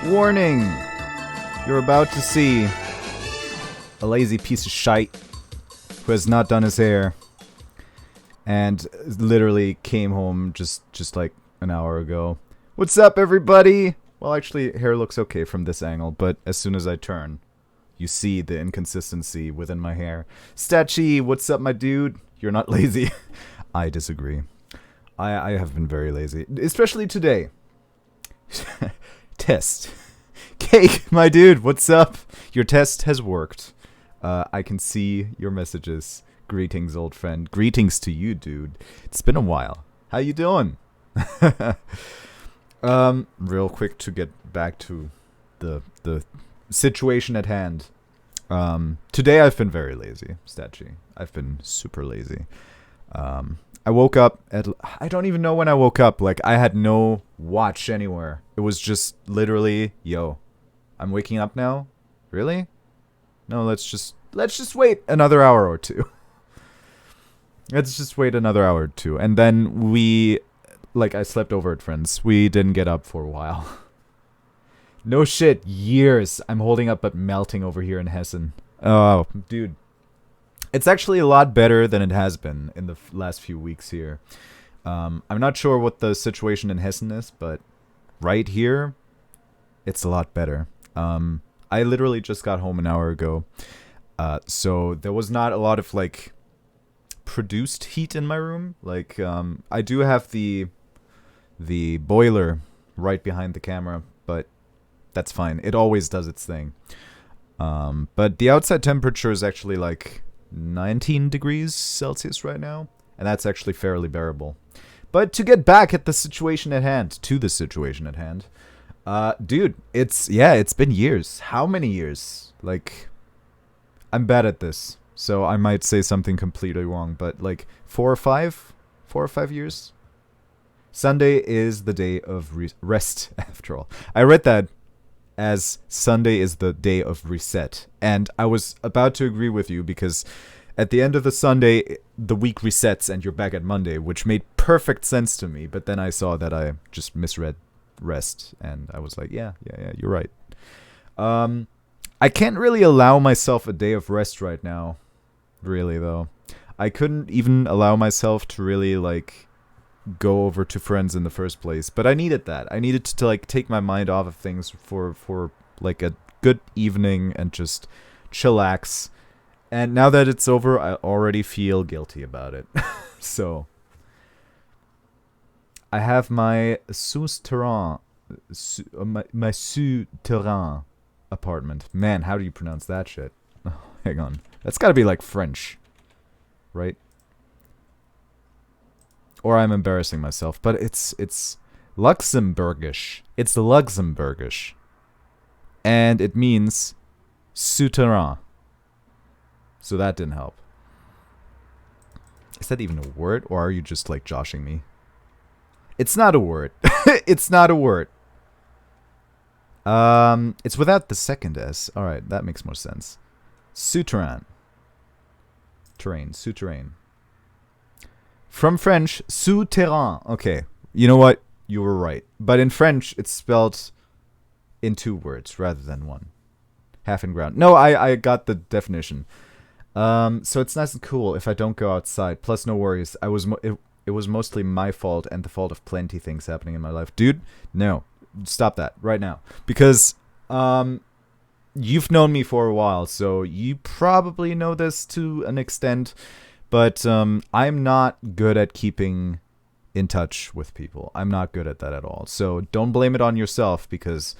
Warning! You're about to see a lazy piece of shite who has not done his hair and literally came home just like an hour ago. What's up, everybody? Well, actually, hair looks okay from this angle, but as soon as I turn, you see the inconsistency within my hair. Statchy, what's up, my dude? You're not lazy. I disagree. I have been very lazy, especially today. Test. Cake, my dude, what's up? Your test has worked. I can see your messages. Greetings, old friend. Greetings to you, dude. It's been a while. How you doing? Real quick to get back to the situation at hand. Today I've been very lazy, Statchy. I've been super lazy. I woke up at... I don't even know when I woke up. Like, I had no watch anywhere. It was just literally, yo, I'm waking up now? Really? No, let's just wait another hour or two. Let's just wait another hour or two. And then I slept over at friends. We didn't get up for a while. No shit, years. I'm holding up but melting over here in Hessen. Oh, dude. It's actually a lot better than it has been in the last few weeks here. I'm not sure what the situation in Hessen is, but right here, it's a lot better. I literally just got home an hour ago. So there was not a lot of, like, produced heat in my room. Like, I do have the boiler right behind the camera, but that's fine. It always does its thing. But the outside temperature is actually, like, 19 degrees Celsius right now, and that's actually fairly bearable. But to get back at the situation at hand, dude, it's been years. How many years? Like, I'm bad at this, so I might say something completely wrong, but like 4 or 5 years? Sunday is the day of rest, after all. I read that as Sunday is the day of reset. And I was about to agree with you because at the end of the Sunday, the week resets and you're back at Monday, which made perfect sense to me. But then I saw that I just misread rest and I was like, yeah, you're right. I can't really allow myself a day of rest right now. Really, though. I couldn't even allow myself to really, like, go over to friends in the first place, but I needed that. I needed to like take my mind off of things for like a good evening and just chillax. And now that it's over, I already feel guilty about it. So I have my souterrain, my souterrain apartment. Man, how do you pronounce that shit? Oh, hang on, that's got to be like French, right? Or I'm embarrassing myself, but it's Luxembourgish. It's Luxembourgish. And it means souterrain. So that didn't help. Is that even a word, or are you just, like, joshing me? It's not a word. It's not a word. It's without the second S. Alright, that makes more sense. Souterrain. Souterrain. From French, souterrain. Okay, you know what? You were right. But in French, it's spelled in 2 words rather than 1. Half in ground. No, I got the definition. So it's nice and cool if I don't go outside. Plus, no worries. It was mostly my fault and the fault of plenty things happening in my life. Dude, no. Stop that right now. Because you've known me for a while, so you probably know this to an extent. But I'm not good at keeping in touch with people. I'm not good at that at all. So don't blame it on yourself because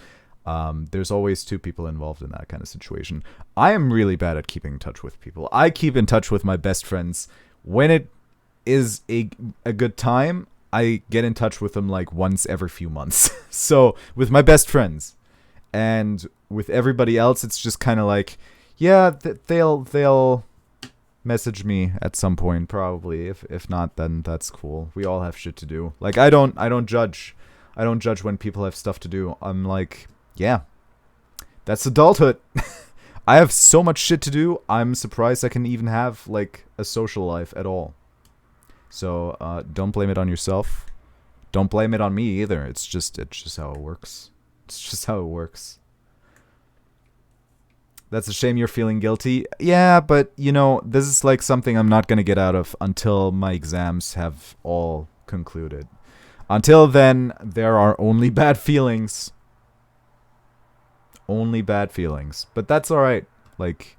there's always 2 people involved in that kind of situation. I am really bad at keeping in touch with people. I keep in touch with my best friends. When it is a good time, I get in touch with them like once every few months. So with my best friends. And with everybody else, it's just kind of like, yeah, they'll message me at some point, probably. If not, then that's cool. We all have shit to do. Like, I don't judge. I don't judge when people have stuff to do. I'm like, yeah, that's adulthood. I have so much shit to do. I'm surprised I can even have like a social life at all. So don't blame it on yourself. Don't blame it on me either. It's just how it works. It's just how it works. That's a shame you're feeling guilty. Yeah, but, you know, this is like something I'm not going to get out of until my exams have all concluded. Until then, there are only bad feelings. Only bad feelings. But that's alright. Like,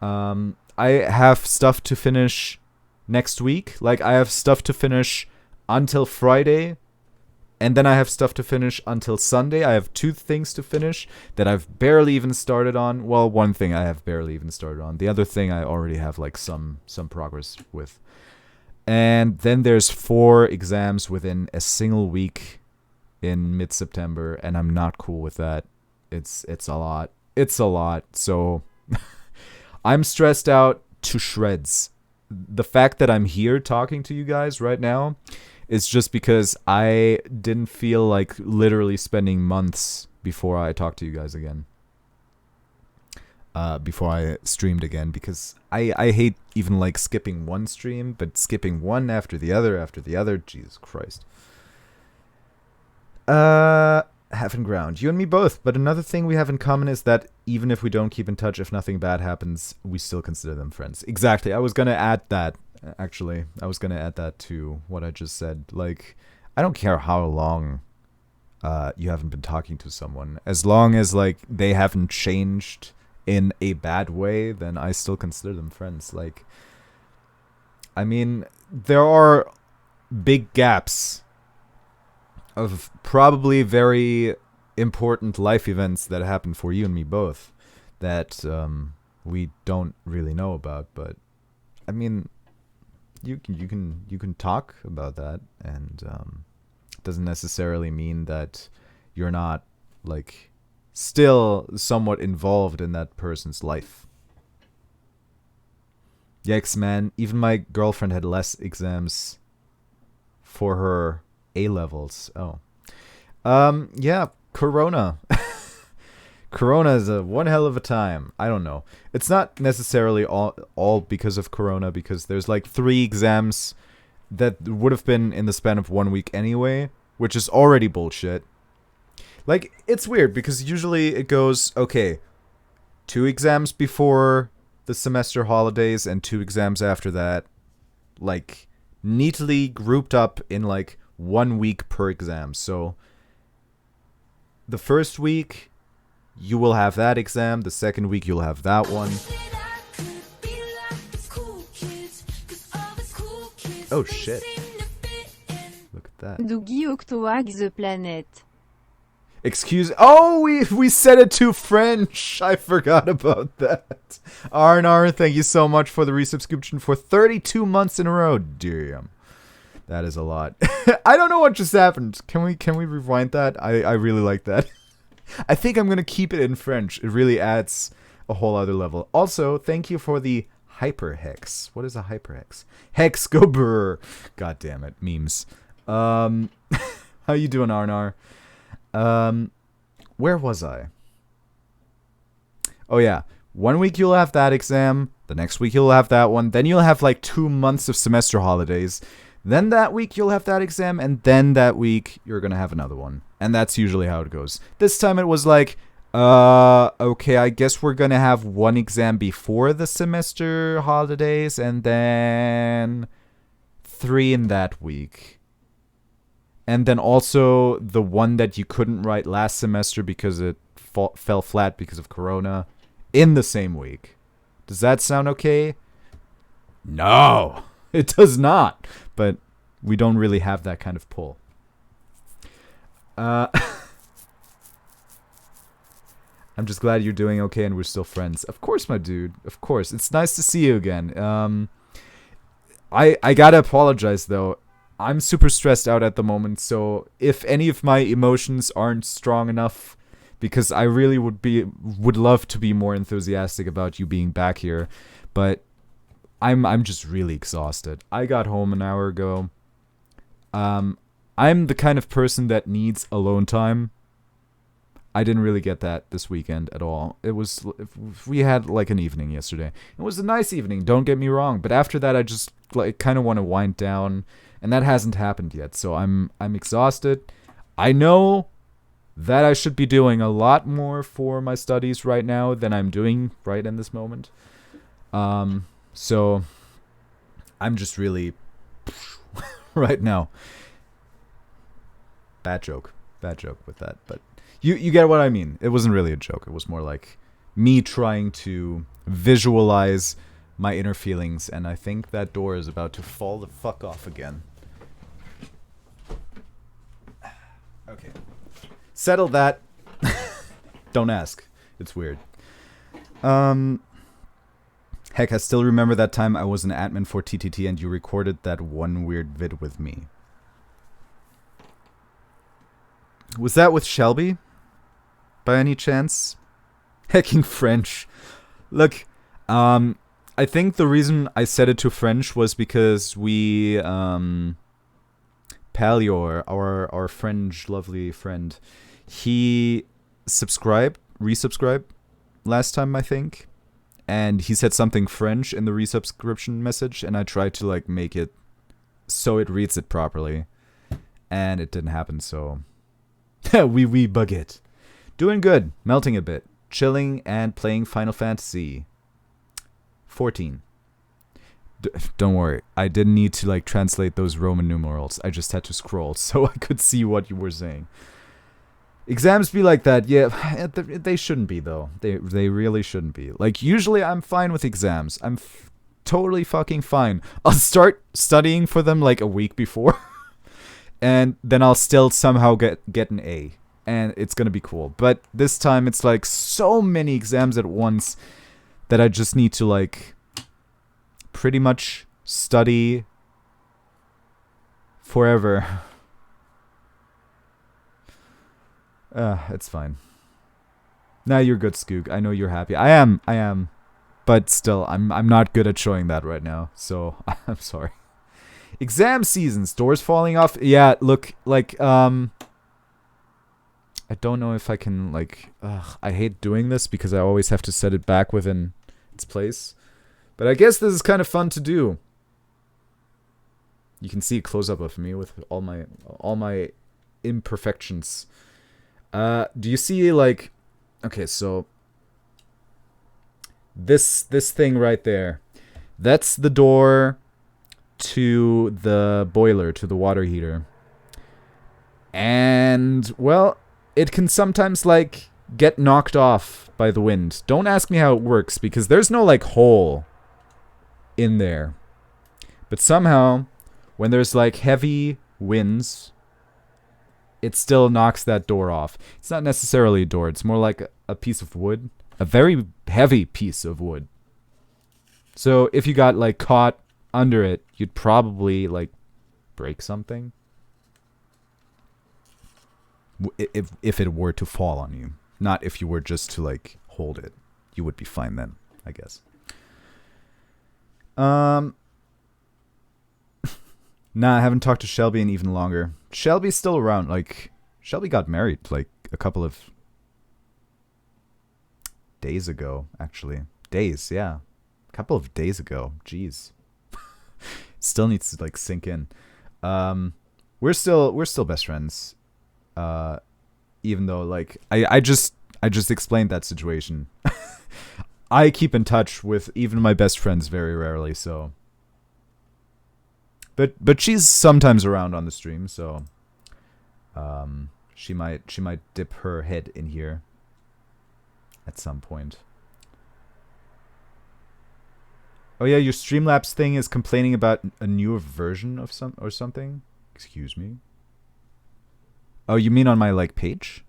I have stuff to finish next week. Like, I have stuff to finish until Friday. And then I have stuff to finish until Sunday. I have 2 things to finish that I've barely even started on. Well, one thing I have barely even started on. The other thing I already have like some progress with. And then there's 4 exams within a single week in mid-September, and I'm not cool with that. It's a lot. It's a lot. So I'm stressed out to shreds. The fact that I'm here talking to you guys right now is just because I didn't feel like literally spending months before I talked to you guys again. Before I streamed again, because I hate even like skipping one stream, but skipping one after the other. Jesus Christ. Having ground. You and me both. But another thing we have in common is that even if we don't keep in touch, if nothing bad happens, we still consider them friends. Exactly. I was going to add that, actually. I was going to add that to what I just said. Like, I don't care how long you haven't been talking to someone. As long as, like, they haven't changed in a bad way, then I still consider them friends. Like, I mean, there are big gaps of probably very important life events that happen for you and me both that we don't really know about. But I mean, you can talk about that, and it doesn't necessarily mean that you're not like still somewhat involved in that person's life. Yikes, man. Even my girlfriend had less exams for her A-levels. Oh. Yeah, Corona. Corona is one hell of a time. I don't know. It's not necessarily all because of Corona, because there's like 3 exams that would have been in the span of 1 week anyway, which is already bullshit. Like, it's weird because usually it goes, okay, 2 exams before the semester holidays and 2 exams after that, like, neatly grouped up in, like, 1 week per exam. So, the first week, you will have that exam. The second week, you'll have that one. Oh, shit. Look at that. Dougie Octoax the planet. Excuse... Oh, we said it too French. I forgot about that. R&R, thank you so much for the resubscription for 32 months in a row. Damn. That is a lot. I don't know what just happened. Can we rewind that? I really like that. I think I'm going to keep it in French. It really adds a whole other level. Also, thank you for the hyperhex. What is a hyperhex? Hex go brr. God damn it. Memes. How you doing, R&R? Where was I? Oh yeah, 1 week you'll have that exam, the next week you'll have that one, then you'll have like 2 months of semester holidays, then that week you'll have that exam, and then that week you're gonna have another one. And that's usually how it goes. This time it was like, okay, I guess we're gonna have 1 exam before the semester holidays, and then 3 in that week. And then also the one that you couldn't write last semester because it fell flat because of Corona in the same week. Does that sound okay? No, it does not. But we don't really have that kind of pull. I'm just glad you're doing okay and we're still friends. Of course, my dude. Of course. It's nice to see you again. I gotta apologize, though. I'm super stressed out at the moment, so if any of my emotions aren't strong enough, because I really would love to be more enthusiastic about you being back here, but I'm just really exhausted. I got home an hour ago. I'm the kind of person that needs alone time. I didn't really get that this weekend at all. We had like an evening yesterday. It was a nice evening, don't get me wrong, but after that I just like kind of want to wind down. And that hasn't happened yet, so I'm exhausted. I know that I should be doing a lot more for my studies right now than I'm doing right in this moment. So I'm just really right now. Bad joke with that, but you get what I mean. It wasn't really a joke. It was more like me trying to visualize my inner feelings, and I think that door is about to fall the fuck off again. Okay. Settle that. Don't ask. It's weird. Heck, I still remember that time I was an admin for TTT and you recorded that one weird vid with me. Was that with Shelby? By any chance? Hecking French. Look, I think the reason I set it to French was because we, Palior, our French lovely friend, he resubscribed last time, I think. And he said something French in the resubscription message, and I tried to like make it so it reads it properly. And it didn't happen, so we bug it. Doing good, melting a bit, chilling and playing Final Fantasy 14. Don't worry, I didn't need to like translate those Roman numerals. I just had to scroll so I could see what you were saying. Exams be like that, yeah. They shouldn't be though. They really shouldn't be. Like usually I'm fine with exams. I'm totally fucking fine. I'll start studying for them like a week before, and then I'll still somehow get an A, and it's gonna be cool. But this time it's like so many exams at once that I just need to like pretty much study forever. It's fine. Nah, you're good, Skoog. I know you're happy. I am. But still, I'm not good at showing that right now. So, I'm sorry. Exam seasons. Doors falling off. Yeah, look, like, I don't know if I can, like, I hate doing this because I always have to set it back within its place. But I guess this is kind of fun to do. You can see a close-up of me with all my imperfections. Do you see, like, okay, so this thing right there, that's the door to the boiler, to the water heater. And, well, it can sometimes, like, get knocked off by the wind. Don't ask me how it works, because there's no, like, hole in there. But somehow, when there's, like, heavy winds, it still knocks that door off. It's not necessarily a door. It's more like a piece of wood. A very heavy piece of wood. So if you got, like, caught under it, you'd probably, like, break something. If it were to fall on you. Not if you were just to, like, hold it. You would be fine then, I guess. Nah, I haven't talked to Shelby in even longer. Shelby's still around. Like, Shelby got married, like, a couple of days ago, actually. Days, yeah. A couple of days ago. Jeez. Still needs to, like, sink in. We're still best friends. Even though, like, I just explained that situation. I keep in touch with even my best friends very rarely, so... But she's sometimes around on the stream, so she might dip her head in here at some point. Oh yeah, your Streamlabs thing is complaining about a newer version of something. Excuse me. Oh, you mean on my like page?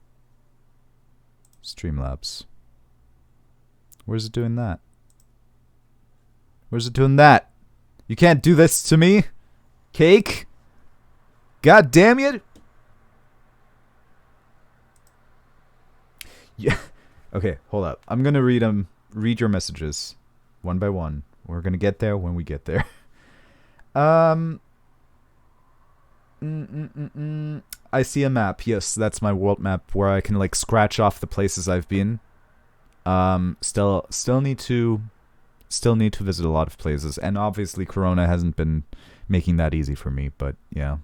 Streamlabs. Where's it doing that? Where's it doing that? You can't do this to me. Cake? God damn it! Yeah. Okay, hold up. I'm gonna read your messages one by one. We're gonna get there when we get there. I see a map. Yes, that's my world map where I can like scratch off the places I've been. Still need to visit a lot of places, and obviously Corona hasn't been making that easy for me, but yeah.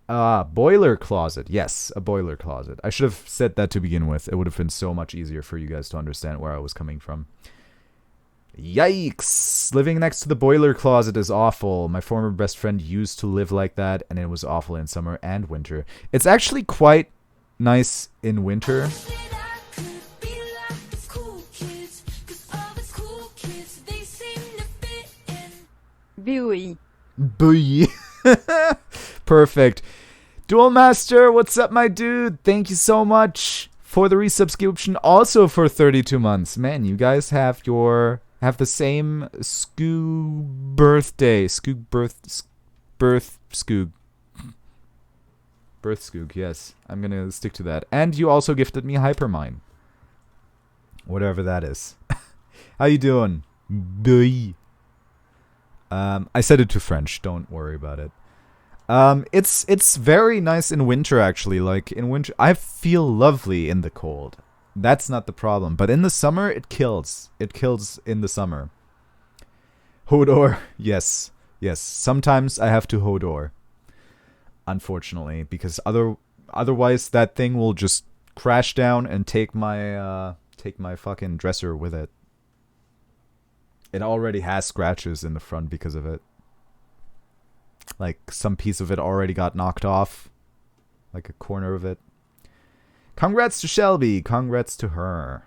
Boiler closet. Yes, a boiler closet. I should have said that to begin with. It would have been so much easier for you guys to understand where I was coming from. Yikes! Living next to the boiler closet is awful. My former best friend used to live like that, and it was awful in summer and winter. It's actually quite nice in winter. BOI. Booyah. Perfect. Duel Master, what's up, my dude? Thank you so much for the resubscription. Also for 32 months. Man, you guys have the same Skoog birthday. Skoog birth Skoog. Birth Skoog, yes. I'm gonna stick to that. And you also gifted me Hypermine. Whatever that is. How you doing? Boy. I said it to French. Don't worry about it. It's very nice in winter, actually. Like, in winter, I feel lovely in the cold. That's not the problem. But in the summer, it kills. It kills in the summer. Hodor. Yes. Yes. Sometimes I have to Hodor. Unfortunately. Because otherwise, that thing will just crash down and take my fucking dresser with it. It already has scratches in the front because of it. Like, some piece of it already got knocked off. Like, a corner of it. Congrats to Shelby. Congrats to her.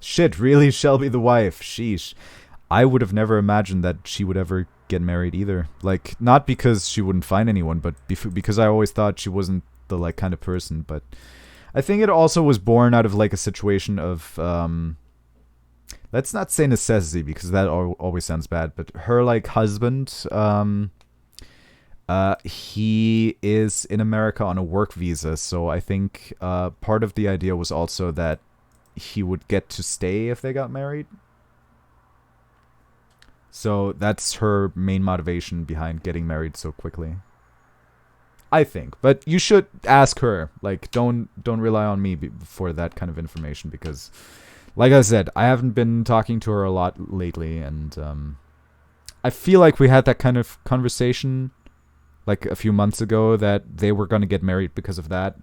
Shit, really? Shelby the wife. Sheesh. I would have never imagined that she would ever get married either. Like, not because she wouldn't find anyone, but because I always thought she wasn't the, like, kind of person. But I think it also was born out of, like, a situation of, let's not say necessity, because that always sounds bad, but her, like, husband, he is in America on a work visa, so I think part of the idea was also that he would get to stay if they got married. So that's her main motivation behind getting married so quickly. I think, but you should ask her. Like, don't rely on me for that kind of information, because, like I said, I haven't been talking to her a lot lately, and I feel like we had that kind of conversation like a few months ago that they were going to get married because of that,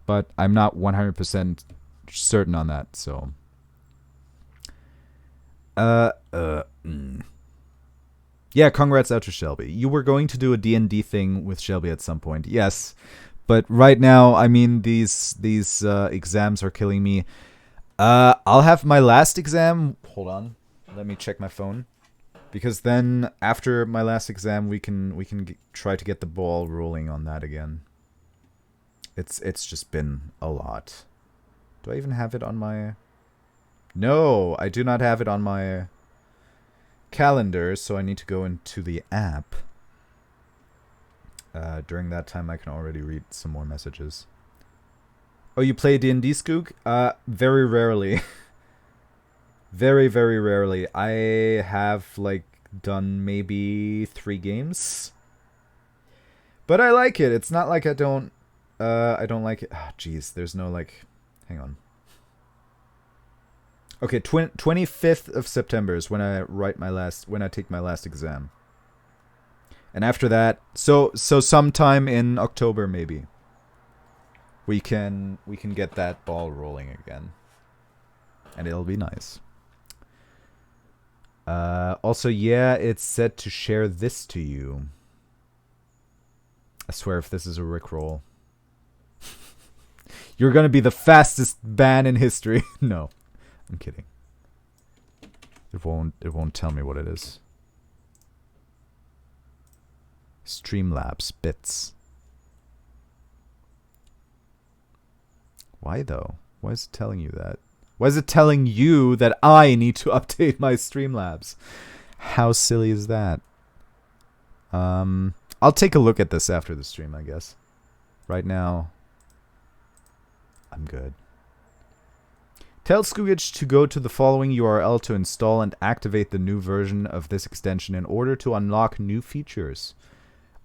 but I'm not 100% certain on that, so. Yeah, congrats out to Shelby. You were going to do a D&D thing with Shelby at some point. Yes, but right now, I mean, these exams are killing me. I'll have my last exam. Hold on. Let me check my phone. Because then, after my last exam, we can try to get the ball rolling on that again. It's just been a lot. Do I even have it on my... No, I do not have it on my calendar, so I need to go into the app. During that time, I can already read some more messages. Oh, you play D&D, Skoog? Very rarely. Very, very rarely. I have, like, done maybe 3 games. But I like it. It's not like I don't like it. Ah, jeez, there's no, like... Hang on. Okay, 25th of September is when I take my last exam. And after that, so sometime in October, maybe, we can get that ball rolling again. And it'll be nice. Also, yeah, it's said to share this to you. I swear, if this is a Rickroll, you're gonna be the fastest ban in history. No, I'm kidding. It won't tell me what it is. Streamlabs bits. Why though? Why is it telling you that? Why is it telling you that I need to update my Streamlabs? How silly is that? I'll take a look at this after the stream, I guess. Right now, I'm good. Tell Skoogage to go to the following URL to install and activate the new version of this extension in order to unlock new features.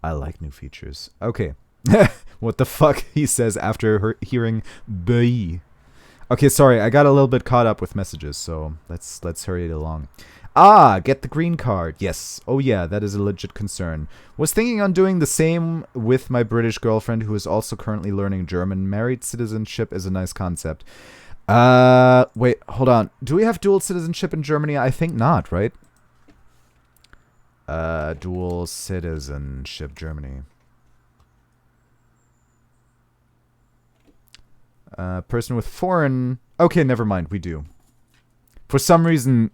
I like new features. Okay. What the fuck, he says after hearing B. Okay, sorry, I got a little bit caught up with messages, so let's hurry it along. Ah, get the green card. Yes. Oh yeah, that is a legit concern. Was thinking on doing the same with my British girlfriend who is also currently learning German. Married citizenship is a nice concept. Wait, hold on. Do we have dual citizenship in Germany? I think not, right? Dual citizenship Germany. Person with foreign... Okay, never mind, we do. For some reason,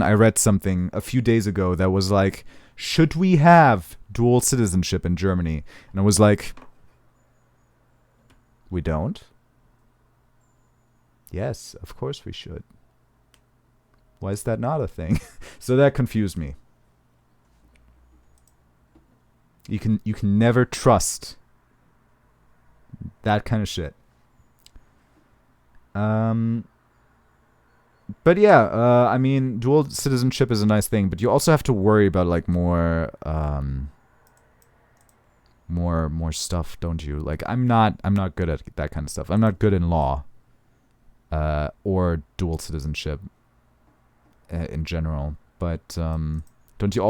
I read something a few days ago that was like, should we have dual citizenship in Germany? And I was like, we don't? Yes, of course we should. Why is that not a thing? So that confused me. You can never trust that kind of shit. But yeah, I mean, dual citizenship is a nice thing, but you also have to worry about like more stuff, don't you? Like I'm not good at that kind of stuff. I'm not good in law, or dual citizenship in general. But don't you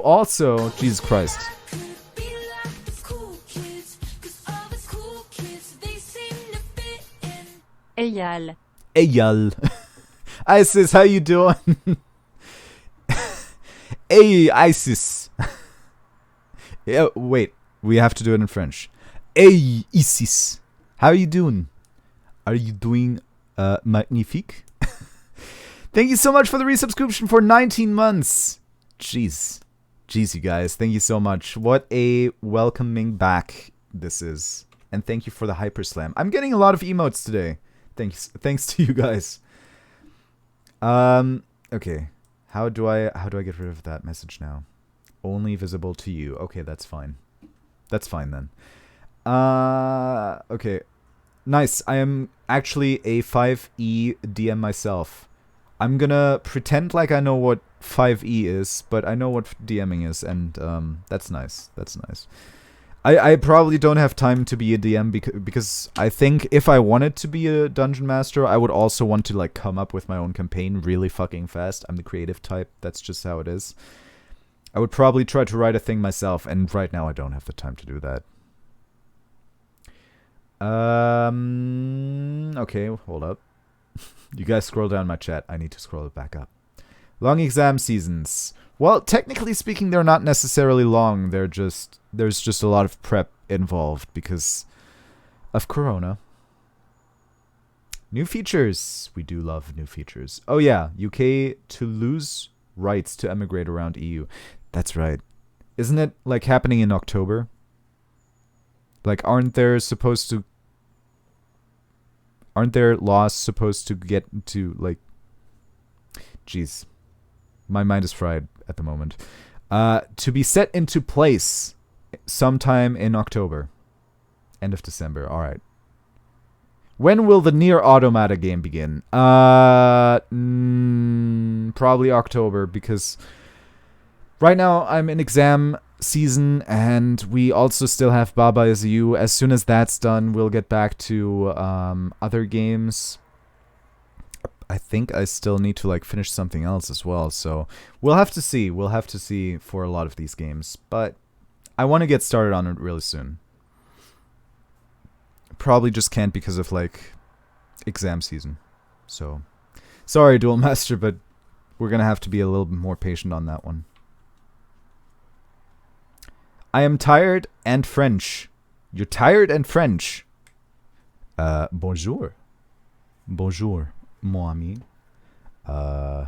also, Jesus Christ. Eyal. Eyal. Isis, how you doing? Hey, Isis. Yeah, wait, we have to do it in French. Hey, Isis. How you doing? Are you doing magnifique? Thank you so much for the resubscription for 19 months. Jeez, you guys. Thank you so much. What a welcoming back this is. And thank you for the hyper slam. I'm getting a lot of emotes today. Thanks to you guys. Okay. How do I get rid of that message now? Only visible to you. Okay, that's fine. That's fine then. Okay. Nice. I am actually a 5e DM myself. I'm gonna pretend like I know what 5e is, but I know what DMing is, and that's nice. That's nice. I probably don't have time to be a DM because I think if I wanted to be a dungeon master, I would also want to like come up with my own campaign really fucking fast. I'm the creative type. That's just how it is. I would probably try to write a thing myself, and right now I don't have the time to do that. Okay, hold up. You guys scroll down my chat. I need to scroll it back up. Long exam seasons. Well, technically speaking, they're not necessarily long. There's just a lot of prep involved because of Corona. New features. We do love new features. Oh yeah, UK to lose rights to emigrate around EU. That's right. Isn't it like happening in October? Like aren't there laws supposed to get to like... Jeez. My mind is fried at the moment. To be set into place sometime in October. End of December. All right. When will the Nier Automata game begin? Probably October, because right now I'm in exam season and we also still have Baba Is You. As soon as that's done, we'll get back to other games. I think I still need to like finish something else as well, so we'll have to see. We'll have to see for a lot of these games, but I want to get started on it really soon. Probably just can't because of like exam season. So sorry, Dual Master, but we're gonna have to be a little bit more patient on that one. I am tired and French. You're tired and French. Bonjour. Bonjour. Mon ami. I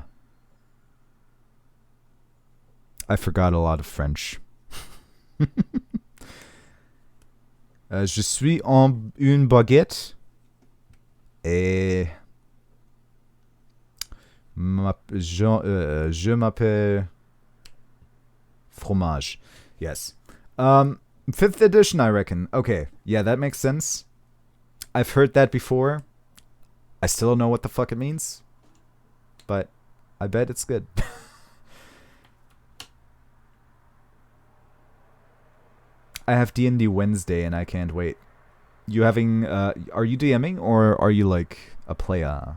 forgot a lot of French. Je suis en une baguette et je m'appelle fromage. Yes. 5th edition, I reckon. Okay, yeah, that makes sense. I've heard that before. I still don't know what the fuck it means, but I bet it's good. I have D&D Wednesday and I can't wait. You having, are you DMing or are you like a player?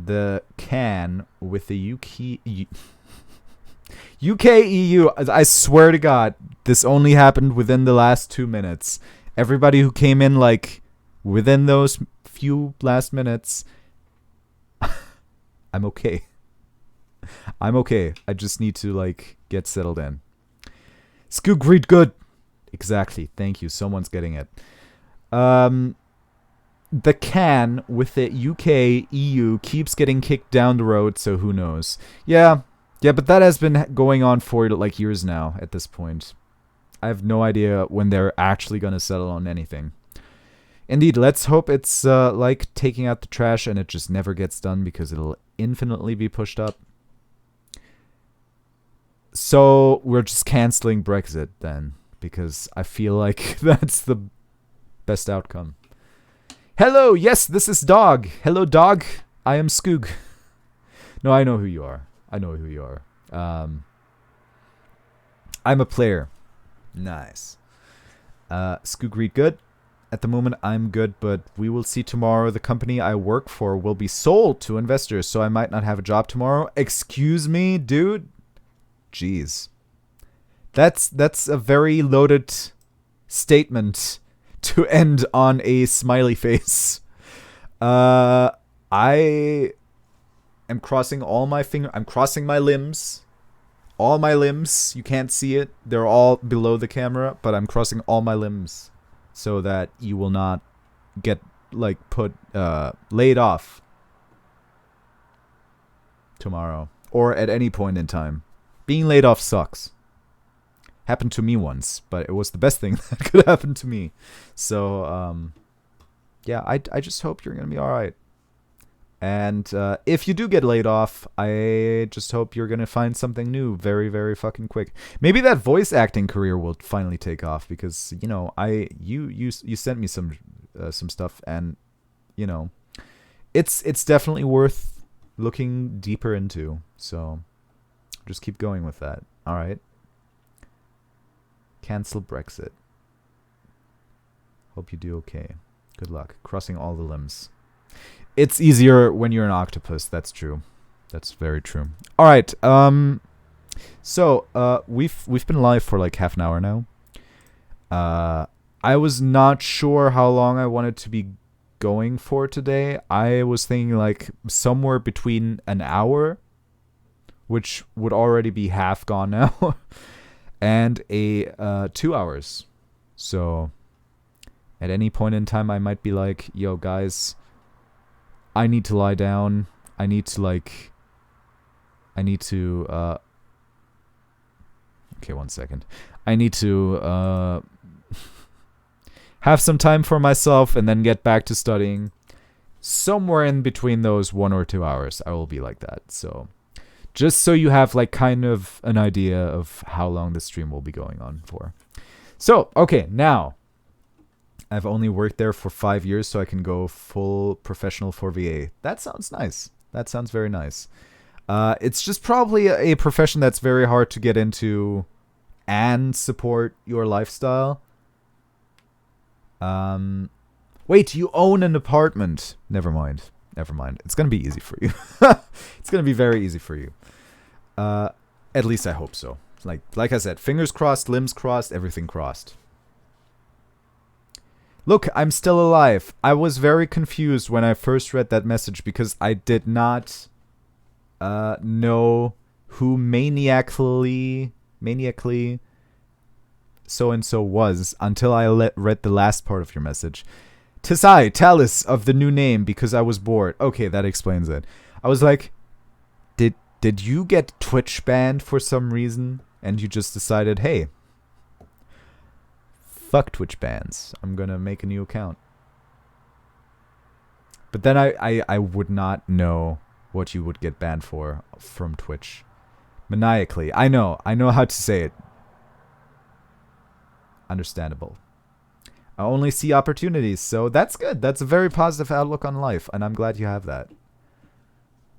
the can with the UK-EU. I swear to God, this only happened within the last 2 minutes. Everybody who came in, like, within those few last minutes, I'm okay. I'm okay. I just need to, like, get settled in. Skoogage good. Exactly. Thank you. Someone's getting it. The can with the UK-EU keeps getting kicked down the road, so who knows? Yeah, but that has been going on for like years now at this point. I have no idea when they're actually going to settle on anything. Indeed, let's hope it's like taking out the trash and it just never gets done because it'll infinitely be pushed up. So we're just canceling Brexit then, because I feel like that's the best outcome. Hello, yes, this is Dog. Hello, Dog. I am Skoog. No, I know who you are. I'm a player. Nice. Skoog read good. At the moment, I'm good, but we will see tomorrow. The company I work for will be sold to investors, so I might not have a job tomorrow. Excuse me, dude? Jeez. That's a very loaded statement to end on a smiley face. I am crossing all my I'm crossing my limbs. All my limbs. You can't see it. They're all below the camera, but I'm crossing all my limbs so that you will not get, like, laid off tomorrow or at any point in time. Being laid off sucks. Happened to me once, but it was the best thing that could happen to me. So, yeah, I just hope you're going to be all right. And if you do get laid off, I just hope you're going to find something new very, very fucking quick. Maybe that voice acting career will finally take off because, you know, you sent me some stuff, and, you know, it's definitely worth looking deeper into. So just keep going with that. All right. Cancel Brexit. Hope you do okay. Good luck. Crossing all the limbs. It's easier when you're an octopus. That's true. That's very true. All right. So we've been live for like half an hour now. I was not sure how long I wanted to be going for today. I was thinking like somewhere between an hour, which would already be half gone now, and 2 hours. So at any point in time, I might be like, yo, guys, I need to lie down. I need to okay, 1 second. I need to have some time for myself and then get back to studying. Somewhere in between those 1 or 2 hours, I will be like that. So just so you have like kind of an idea of how long the stream will be going on for. So, okay, now I've only worked there for 5 years, so I can go full professional for VA. That sounds nice. That sounds very nice. It's just probably a profession that's very hard to get into and support your lifestyle. Wait, you own an apartment. Never mind. It's going to be easy for you. It's going to be very easy for you. At least I hope so. Like I said, fingers crossed, limbs crossed, everything crossed. Look, I'm still alive. I was very confused when I first read that message because I did not know who maniacally so-and-so was until I read the last part of your message. Tisai, tell us of the new name because I was bored. Okay, that explains it. I was like, did you get Twitch banned for some reason? And you just decided, hey, fuck Twitch bans. I'm going to make a new account. But then I would not know what you would get banned for from Twitch. Maniacally. I know how to say it. Understandable. I only see opportunities, so that's good. That's a very positive outlook on life, and I'm glad you have that.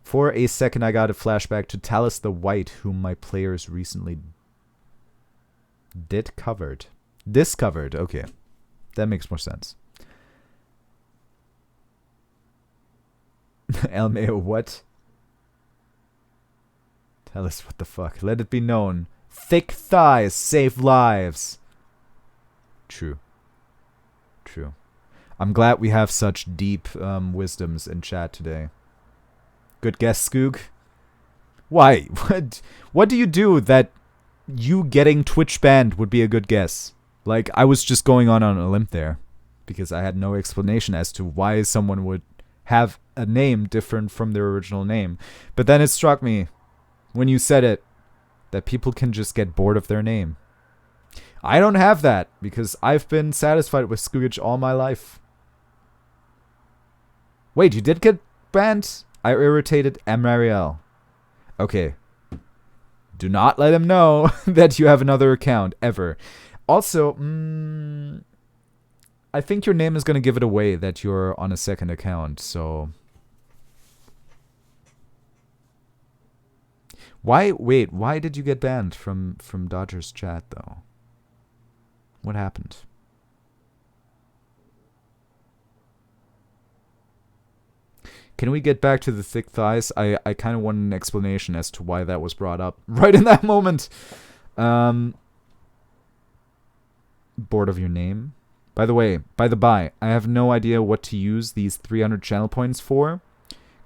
For a second, I got a flashback to Talus the White, whom my players recently discovered. Okay. That makes more sense. LMAO, what? Tell us what the fuck. Let it be known. Thick thighs save lives. True. True. I'm glad we have such deep wisdoms in chat today. Good guess, Skoog. Why? What do you do that you getting Twitch banned would be a good guess? Like, I was just going on a limb there. Because I had no explanation as to why someone would have a name different from their original name. But then it struck me, when you said it, that people can just get bored of their name. I don't have that, because I've been satisfied with Skoogage all my life. Wait, you did get banned? I irritated Amariel. Okay. Do not let him know that you have another account, ever. Also, I think your name is going to give it away that you're on a second account, so... Why did you get banned from Dodger's chat, though? What happened? Can we get back to the thick thighs? I kind of want an explanation as to why that was brought up right in that moment. Bored of your name? By the way, by the by, I have no idea what to use these 300 channel points for,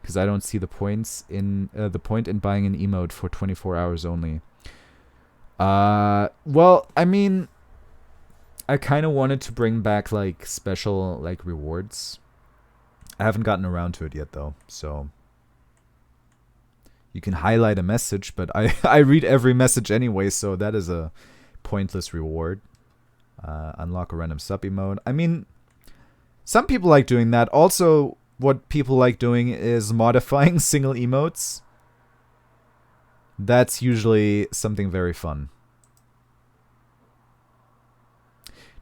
because I don't see the points in the point in buying an emote for 24 hours only. Well, I mean, I kind of wanted to bring back like special like rewards. I haven't gotten around to it yet though, so you can highlight a message, but I read every message anyway, so that is a pointless reward. Unlock a random sub emote. I mean, some people like doing that. Also, what people like doing is modifying single emotes. That's usually something very fun.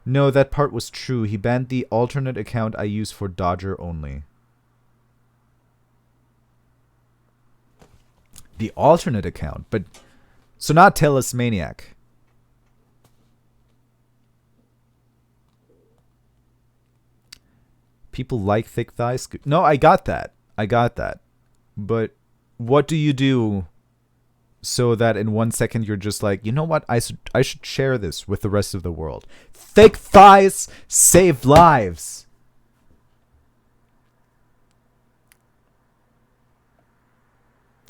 No, that part was true. He banned the alternate account I use for Dodger only. The alternate account, but... So not Tellus Maniac. People like thick thighs. No, I got that. I got that. But what do you do so that in 1 second you're just like, you know what? I should share this with the rest of the world. Thick thighs save lives.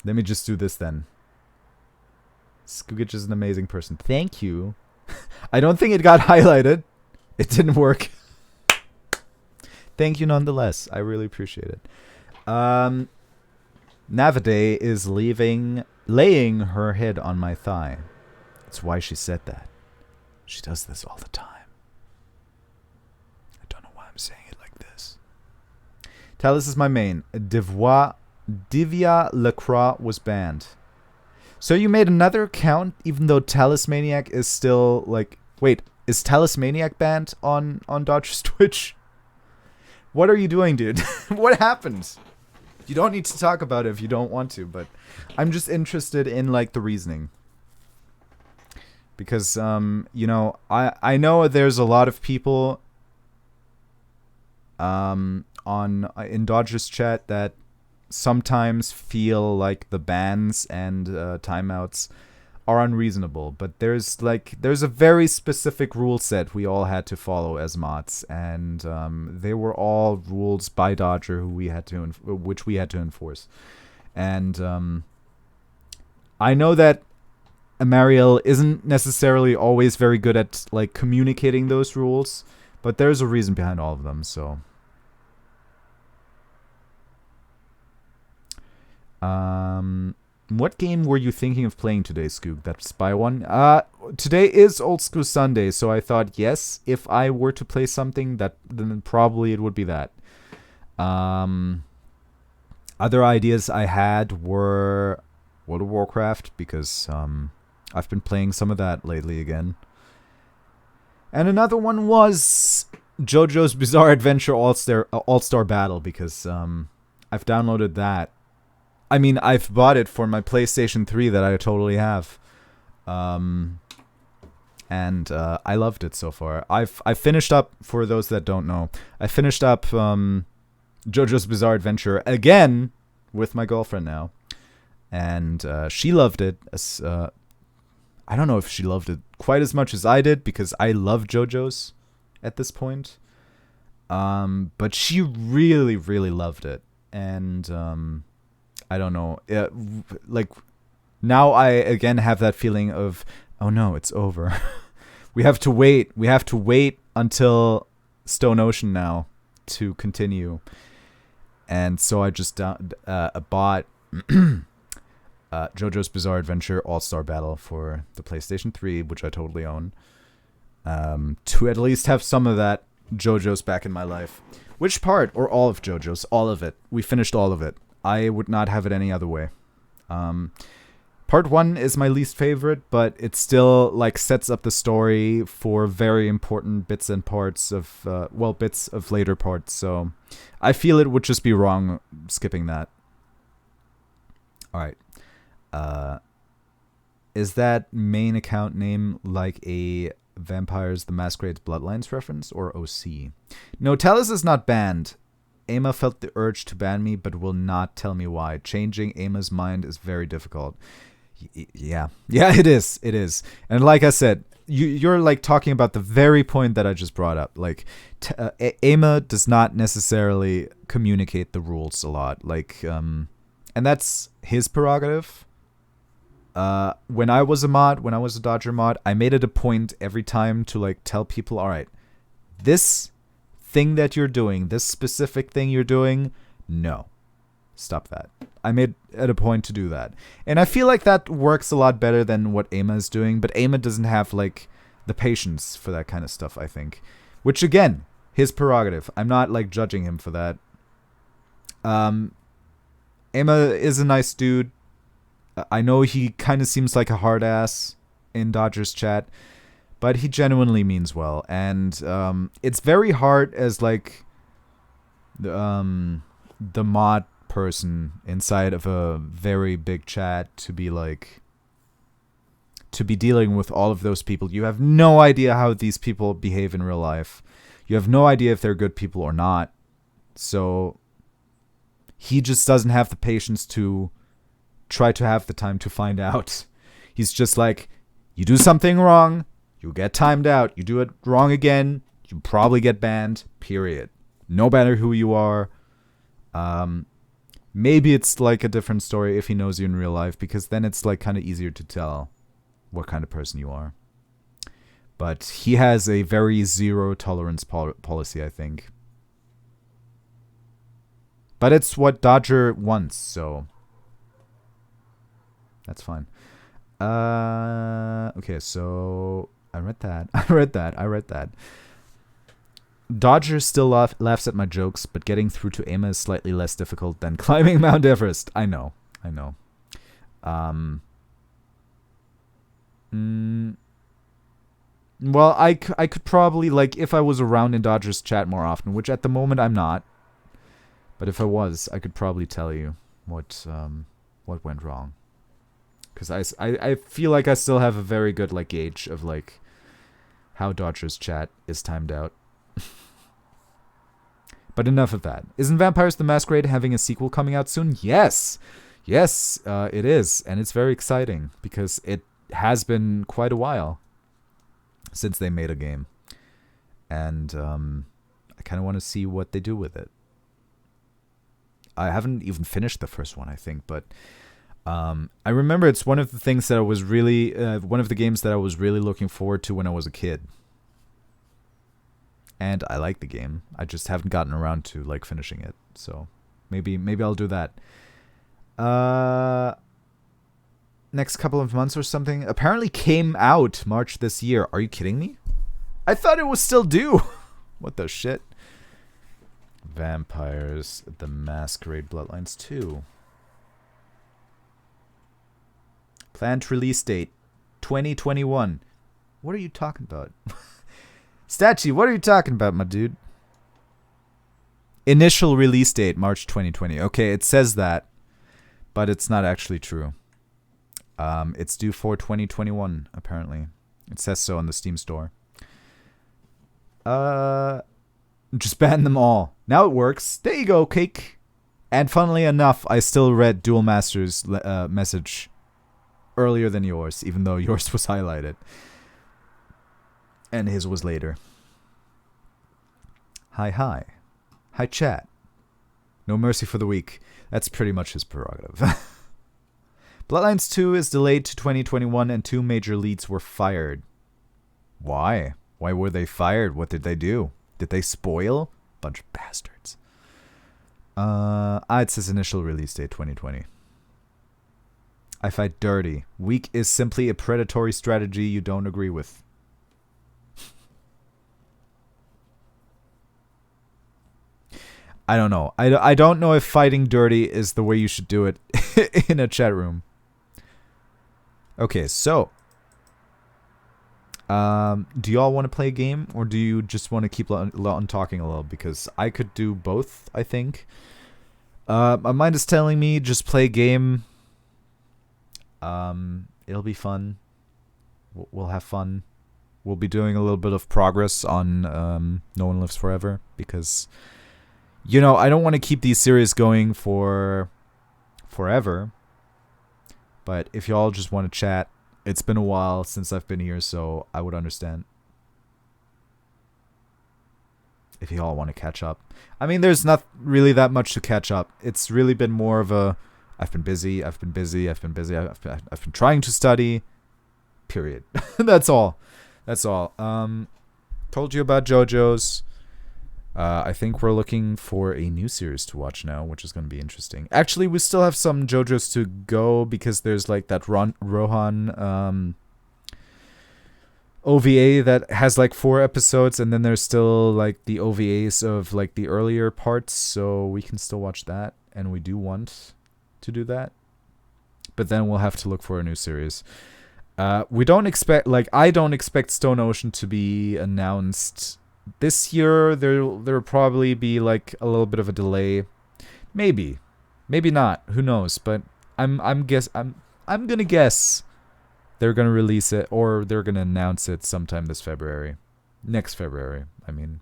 Let me just do this then. Skoogage is an amazing person. Thank you. I don't think it got highlighted. It didn't work. Thank you nonetheless. I really appreciate it. Navaday is laying her head on my thigh. That's why she said that. She does this all the time. I don't know why I'm saying it like this. Talus is my main. Divya Lacroix was banned. So you made another account even though Talus Maniac is still like... Wait, is Talus Maniac banned on Dodger's Twitch? What are you doing, dude? What happened? You don't need to talk about it if you don't want to, but I'm just interested in, like, the reasoning. Because, you know, I know there's a lot of people in Dodger's chat that sometimes feel like the bans and timeouts are unreasonable, but there's a very specific rule set we all had to follow as mods, and they were all rules by Dodger which we had to enforce. And I know that Amariel isn't necessarily always very good at like communicating those rules, but there's a reason behind all of them. So what game were you thinking of playing today, Skoog? That spy one? Today is Old School Sunday, so I thought, yes, if I were to play something, then probably it would be that. Other ideas I had were World of Warcraft, because I've been playing some of that lately again. And another one was JoJo's Bizarre Adventure All-Star Battle, because I've downloaded that. I mean, I've bought it for my PlayStation 3 that I totally have. And I loved it so far. I finished up, for those that don't know, I finished up JoJo's Bizarre Adventure again with my girlfriend now, and she loved it. I don't know if she loved it quite as much as I did because I love JoJo's at this point. But she really, really loved it, and I don't know, like now I again have that feeling of, oh no, it's over. We have to wait. We have to wait until Stone Ocean now to continue. And so I just bought JoJo's Bizarre Adventure All-Star Battle for the PlayStation 3, which I totally own, to at least have some of that JoJo's back in my life. Which part? Or all of JoJo's? All of it. We finished all of it. I would not have it any other way. Part 1 is my least favorite, but it still like sets up the story for very important bits and parts of bits of later parts. So I feel it would just be wrong skipping that. All right. Is that main account name like a Vampires the Masquerade's Bloodlines reference or OC? No, Talis is not banned. Ama felt the urge to ban me, but will not tell me why. Changing Ama's mind is very difficult. Yeah, it is. It is. And like I said, you're like talking about the very point that I just brought up. Like, Ama does not necessarily communicate the rules a lot. Like, and that's his prerogative. When I was a Dodger mod, I made it a point every time to like tell people, all right, this thing that you're doing, this specific thing you're doing, no, stop that. I made it a point to do that. And I feel like that works a lot better than what Ama is doing, but Ama doesn't have like the patience for that kind of stuff, I think. Which again, his prerogative. I'm not like judging him for that. Ama is a nice dude. I know he kind of seems like a hard ass in Dodgers chat, but he genuinely means well. And it's very hard as like the mod person inside of a very big chat to be dealing with all of those people. You have no idea how these people behave in real life. You have no idea if they're good people or not. So he just doesn't have the patience to try to have the time to find out. He's just like, you do something wrong, you get timed out. You do it wrong again, you probably get banned, period. No matter who you are. Maybe it's like a different story if he knows you in real life, because then it's like kind of easier to tell what kind of person you are. But he has a very zero tolerance policy, I think. But it's what Dodger wants, so that's fine. Okay, so I read that. Dodger still laughs at my jokes, but getting through to Ama is slightly less difficult than climbing Mount Everest. I know. Well, I could probably, like, if I was around in Dodger's chat more often, which at the moment I'm not, but if I was, I could probably tell you what went wrong. Because I feel like I still have a very good, like, gauge of, like, how Dodger's chat is timed out. But enough of that. Isn't Vampires the Masquerade having a sequel coming out soon? Yes, it is. And it's very exciting because it has been quite a while since they made a game. And I kind of want to see what they do with it. I haven't even finished the first one, I think, but I remember it's one of the things that I was really, one of the games that I was really looking forward to when I was a kid. And I like the game. I just haven't gotten around to like finishing it. So maybe I'll do that. Next couple of months or something. Apparently came out March this year. Are you kidding me? I thought it was still due. What the shit? Vampires the Masquerade Bloodlines 2. Planned release date 2021. What are you talking about? Statue, what are you talking about, my dude? Initial release date, March 2020. Okay, it says that, but it's not actually true. It's due for 2021, apparently. It says so on the Steam store. Just ban them all. Now it works. There you go, Cake. And funnily enough, I still read Duel Master's message earlier than yours, even though yours was highlighted. And his was later. Hi, hi. Hi, chat. No mercy for the weak. That's pretty much his prerogative. Bloodlines 2 is delayed to 2021 and 2 major leads were fired. Why? Why were they fired? What did they do? Did they spoil? Bunch of bastards. It says initial release date 2020. I fight dirty. Weak is simply a predatory strategy you don't agree with. I don't know. I don't know if fighting dirty is the way you should do it in a chat room. Okay, so. Do y'all want to play a game? Or do you just want to keep on talking a little? Because I could do both, I think. My mind is telling me just play a game. It'll be fun. We'll have fun. We'll be doing a little bit of progress on No One Lives Forever. Because, you know, I don't want to keep these series going for forever. But if y'all just want to chat, it's been a while since I've been here, so I would understand. If y'all want to catch up. I mean, there's not really that much to catch up. It's really been more of a, I've been busy, I've been trying to study. Period. That's all. Told you about JoJo's. I think we're looking for a new series to watch now, which is going to be interesting. Actually, we still have some JoJo's to go because there's like that Rohan OVA that has like 4 episodes, and then there's still like the OVAs of like the earlier parts, so we can still watch that, and we do want to do that. But then we'll have to look for a new series. We don't expect, like, I don't expect Stone Ocean to be announced this year. There'll probably be like a little bit of a delay, maybe not. Who knows? But I'm gonna guess they're gonna release it, or they're gonna announce it sometime next February. I mean,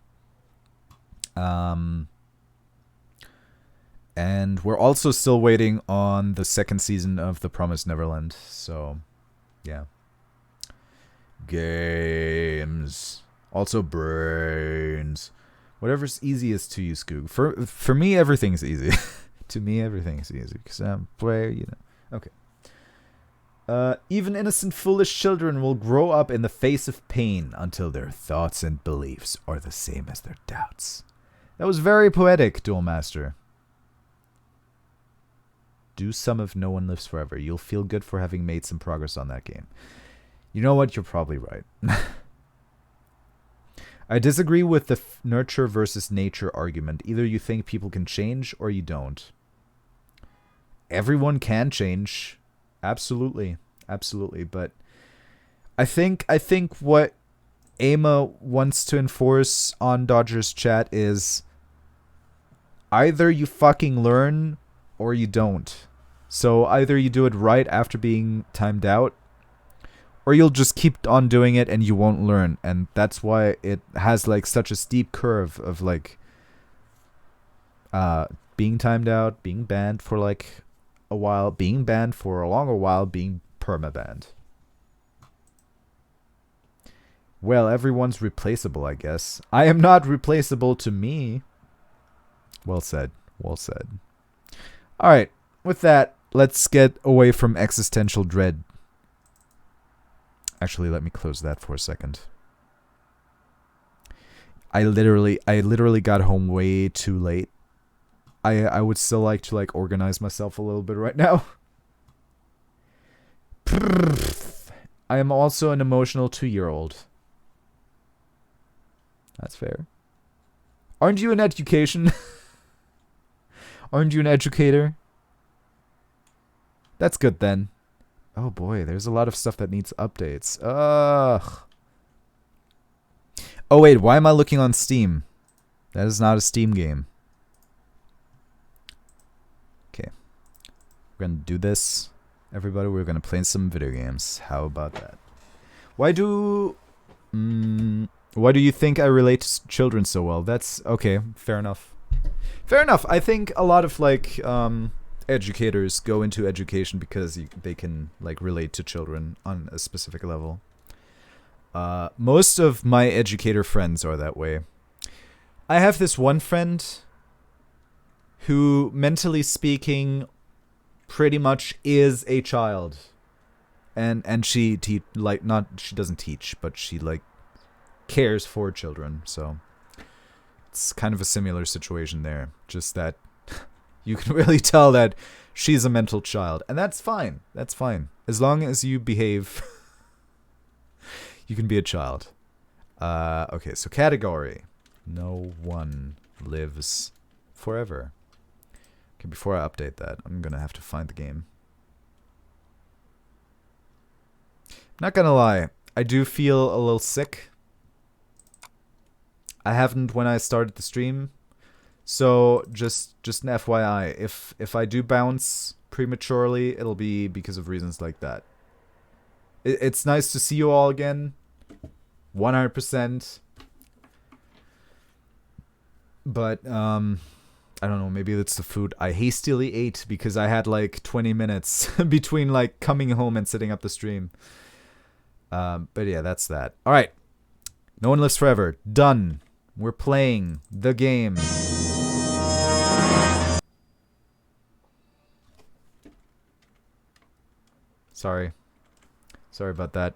and we're also still waiting on the 2nd season of The Promised Neverland. So, yeah, games. Also brains. Whatever's easiest to you, Skoog. For me, everything's easy. To me, everything's easy. Because I'm player, you know. Okay. Even innocent, foolish children will grow up in the face of pain until their thoughts and beliefs are the same as their doubts. That was very poetic, Duel Master. Do some of No One Lives Forever. You'll feel good for having made some progress on that game. You know what? You're probably right. I disagree with the nurture versus nature argument. Either you think people can change or you don't. Everyone can change. Absolutely. But I think what Ama wants to enforce on Dodgers chat is either you fucking learn or you don't. So either you do it right after being timed out, or you'll just keep on doing it and you won't learn. And that's why it has like such a steep curve of like being timed out, being banned for like a while, being banned for a longer while, being perma-banned. Well, everyone's replaceable, I guess. I am not replaceable to me. Well said. Alright, with that, let's get away from existential dread. Actually, let me close that for a second. I literally got home way too late. I would still like to like organize myself a little bit right now. I am also an emotional 2-year-old. That's fair. Aren't you an education? Aren't you an educator? That's good then. Oh boy, there's a lot of stuff that needs updates. Ugh. Oh wait, why am I looking on Steam? That is not a Steam game. Okay. We're gonna do this. Everybody, we're gonna play some video games. How about that? Why do you think I relate to children so well? That's okay. Fair enough. Fair enough. I think a lot of like educators go into education because they can like relate to children on a specific level. Most of my educator friends are that way. I have this one friend who, mentally speaking, pretty much is a child, and she she doesn't teach, but she like cares for children. So it's kind of a similar situation there. Just that you can really tell that she's a mental child, and that's fine. That's fine as long as you behave. You can be a child. Okay, so category. No one lives forever. Okay, before I update that, I'm gonna have to find the game. Not gonna lie, I do feel a little sick. I haven't when I started the stream, so just an FYI. If I do bounce prematurely, it'll be because of reasons like that. It's nice to see you all again. 100%. But, I don't know, maybe it's the food I hastily ate because I had like 20 minutes between like coming home and setting up the stream. But yeah, that's that. Alright. No One Lives Forever. Done. We're playing the game. Sorry. Sorry about that.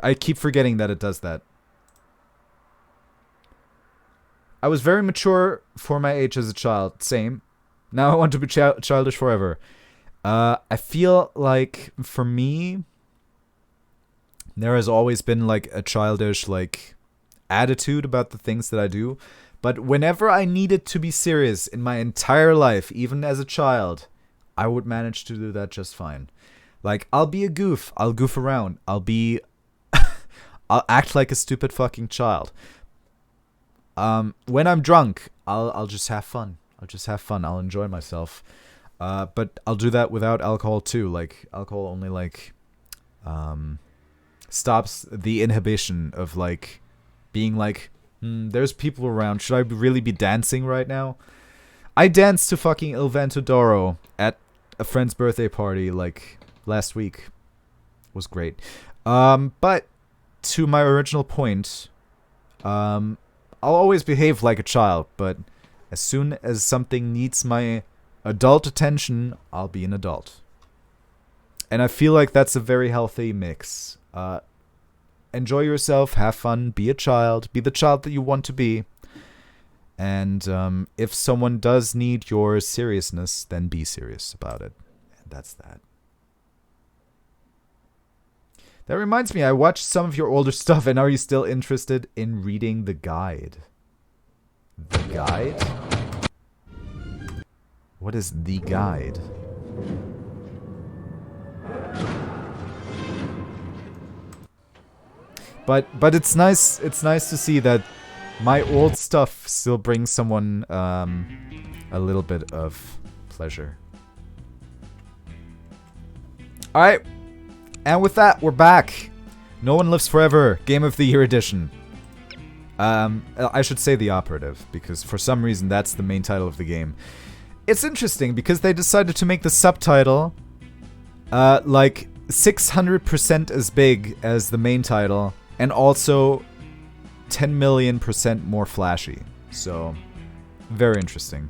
I keep forgetting that it does that. I was very mature for my age as a child. Same. Now I want to be childish forever. I feel like, for me, there has always been, like, a childish, like, attitude about the things that I do. But whenever I needed to be serious in my entire life, even as a child, I would manage to do that just fine. Like, I'll be a goof. I'll goof around. I'll act like a stupid fucking child. When I'm drunk, I'll just have fun. I'll enjoy myself. But I'll do that without alcohol too. Like, alcohol only like stops the inhibition of like being like, there's people around. Should I really be dancing right now? I danced to fucking Il Vento d'Oro at a friend's birthday party like last week. It was great. But to my original point, I'll always behave like a child, but as soon as something needs my adult attention, I'll be an adult. And I feel like that's a very healthy mix. Enjoy yourself, have fun, be a child, be the child that you want to be. And if someone does need your seriousness, then be serious about it. And that's that. That reminds me, I watched some of your older stuff, and are you still interested in reading the guide? The guide? What is the guide? But it's nice to see that my old stuff still brings someone a little bit of pleasure. Alright. And with that, we're back. No One Lives Forever, Game of the Year edition. I should say the operative, because for some reason that's the main title of the game. It's interesting, because they decided to make the subtitle, like, 600% as big as the main title, and also 10 million% more flashy. So, very interesting.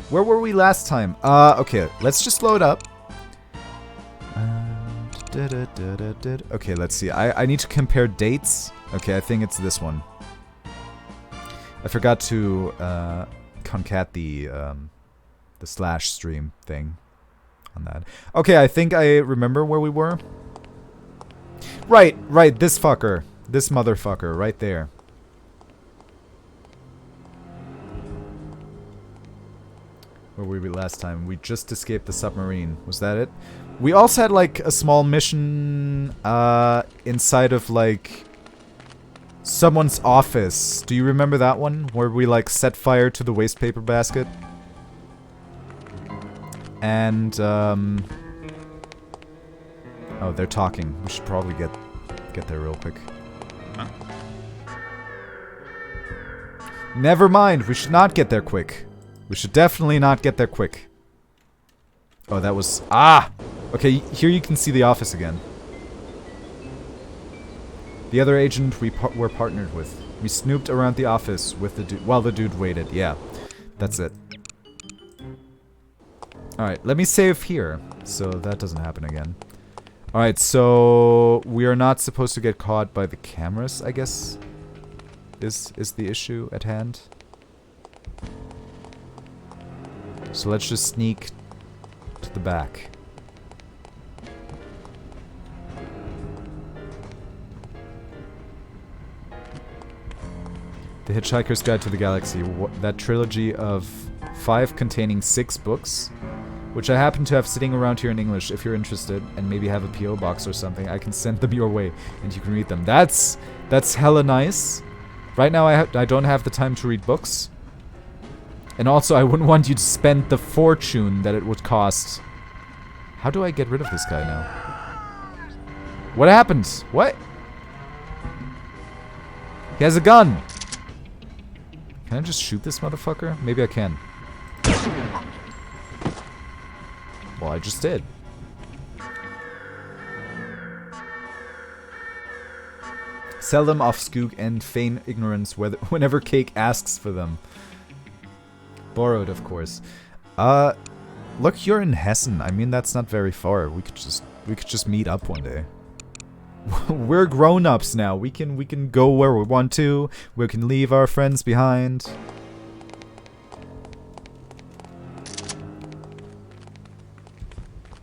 Where were we last time? Okay, let's just load up. Okay, let's see. I need to compare dates. Okay, I think it's this one. I forgot to concat the slash stream thing on that. Okay, I think I remember where we were. Right, this fucker. This motherfucker, right there. Where were we last time? We just escaped the submarine. Was that it? We also had, like, a small mission, inside of, like, someone's office. Do you remember that one? Where we, like, set fire to the waste paper basket? And, oh, they're talking. We should probably get there real quick. Huh? Never mind. We should not get there quick. We should definitely not get there quick. Oh, that was... Ah! Okay, here you can see the office again. The other agent we were partnered with. We snooped around the office with the dude while the dude waited. Yeah, that's it. Alright, let me save here, so that doesn't happen again. Alright, so we are not supposed to get caught by the cameras, I guess, is the issue at hand. So let's just sneak to the back. The Hitchhiker's Guide to the Galaxy, that trilogy of 5 containing 6 books, which I happen to have sitting around here in English. If you're interested and maybe have a PO box or something, I can send them your way and you can read them. That's hella nice. Right now I don't have the time to read books. And also I wouldn't want you to spend the fortune that it would cost. How do I get rid of this guy now? What happened? What? He has a gun. Can I just shoot this motherfucker? Maybe I can. Well, I just did. Sell them off Skoog and feign ignorance whenever Cake asks for them. Borrowed, of course. Look, you're in Hessen. I mean, that's not very far. We could just meet up one day. We're grown-ups now. We can go where we want to. We can leave our friends behind.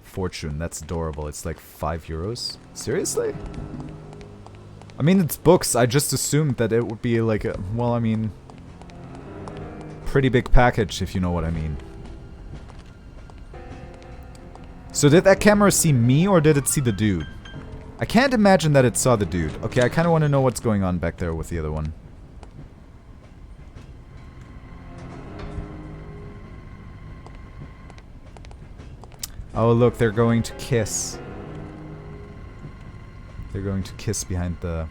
Fortune, that's adorable. It's like 5 euros. Seriously? I mean, it's books. I just assumed that it would be like a, well, I mean, pretty big package, if you know what I mean. So did that camera see me or did it see the dude? I can't imagine that it saw the dude. Okay, I kind of want to know what's going on back there with the other one. Oh, look, they're going to kiss. They're going to kiss behind the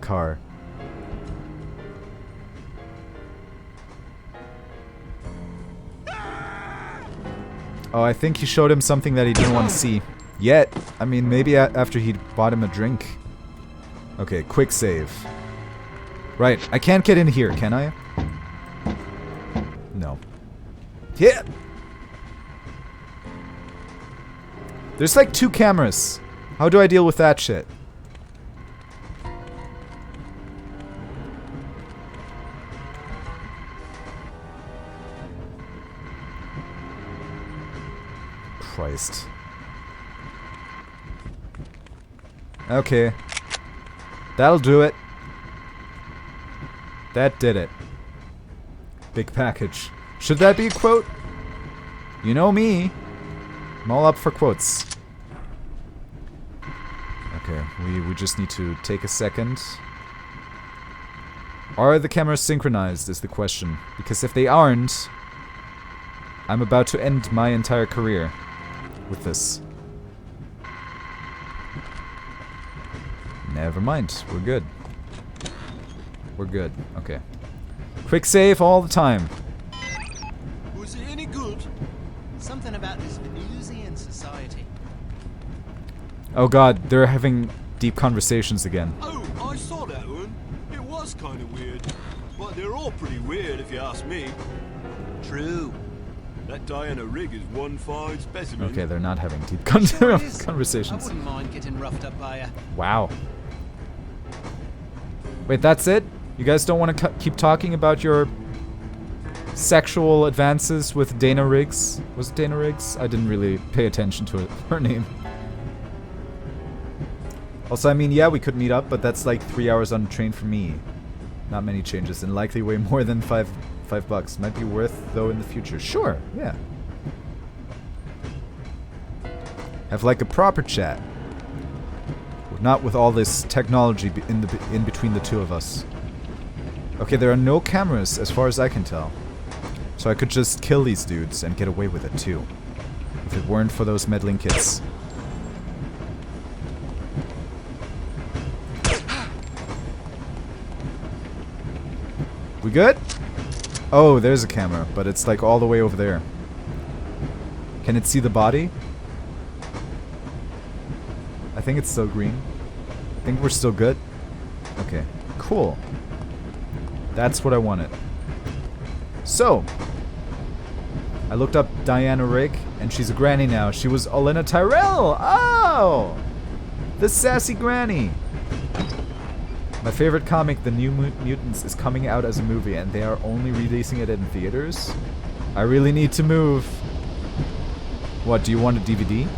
car. Oh, I think he showed him something that he didn't want to see. Yet. I mean, maybe after he bought him a drink. Okay, quick save. Right, I can't get in here, can I? No. Yeah! There's like 2 cameras. How do I deal with that shit? Christ. Okay. That'll do it. That did it. Big package. Should that be a quote? You know me. I'm all up for quotes. Okay, we just need to take a second. Are the cameras synchronized is the question. Because if they aren't, I'm about to end my entire career with this. Never mind. We're good. We're good. Okay. Quick save all the time. Was it any good? Something about this Venusian society. Oh god, they're having deep conversations again. Oh, I saw that one. It was kind of weird. But they're all pretty weird if you ask me. True. That Diana rig is one fine specimen. Okay, they're not having deep conversations. I wouldn't mind getting roughed up by her. Wow. Wait, that's it? You guys don't want to keep talking about your sexual advances with Dana Riggs? Was it Dana Riggs? I didn't really pay attention to her name. Also, I mean, yeah, we could meet up, but that's like 3 hours on the train for me. Not many changes, and likely way more than $5 bucks. Might be worth, though, in the future. Sure, yeah. Have like a proper chat. Not with all this technology in between the two of us. Okay, there are no cameras as far as I can tell. So I could just kill these dudes and get away with it too. If it weren't for those meddling kids. We good? Oh, there's a camera, but it's like all the way over there. Can it see the body? I think it's still green. I think we're still good. Okay, cool. That's what I wanted. So, I looked up Diana Rigg, and she's a granny now. She was Olenna Tyrell! Oh! The sassy granny! My favorite comic, The New Mutants, is coming out as a movie, and they are only releasing it in theaters? I really need to move. What, do you want a DVD?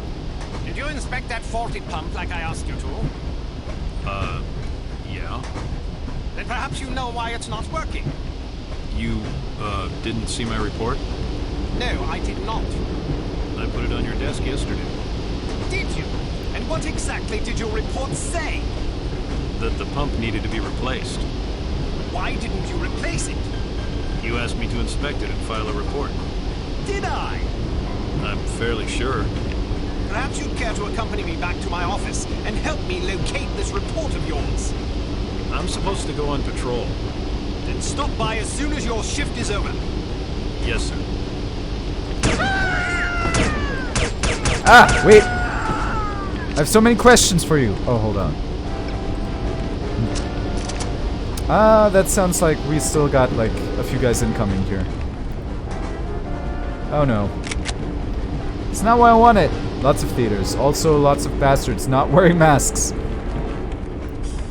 Did you inspect that faulty pump like I asked you to? Yeah. Then perhaps you know why it's not working. You, didn't see my report? No, I did not. I put it on your desk yesterday. Did you? And what exactly did your report say? That the pump needed to be replaced. Why didn't you replace it? You asked me to inspect it and file a report. Did I? I'm fairly sure. Perhaps you'd care to accompany me back to my office and help me locate this report of yours. I'm supposed to go on patrol. Then stop by as soon as your shift is over. Yes, sir. Ah, wait! I have so many questions for you. Oh, hold on. That sounds like we still got, like, a few guys incoming here. Oh no. It's not what I wanted. Lots of theaters. Also, lots of bastards not wearing masks.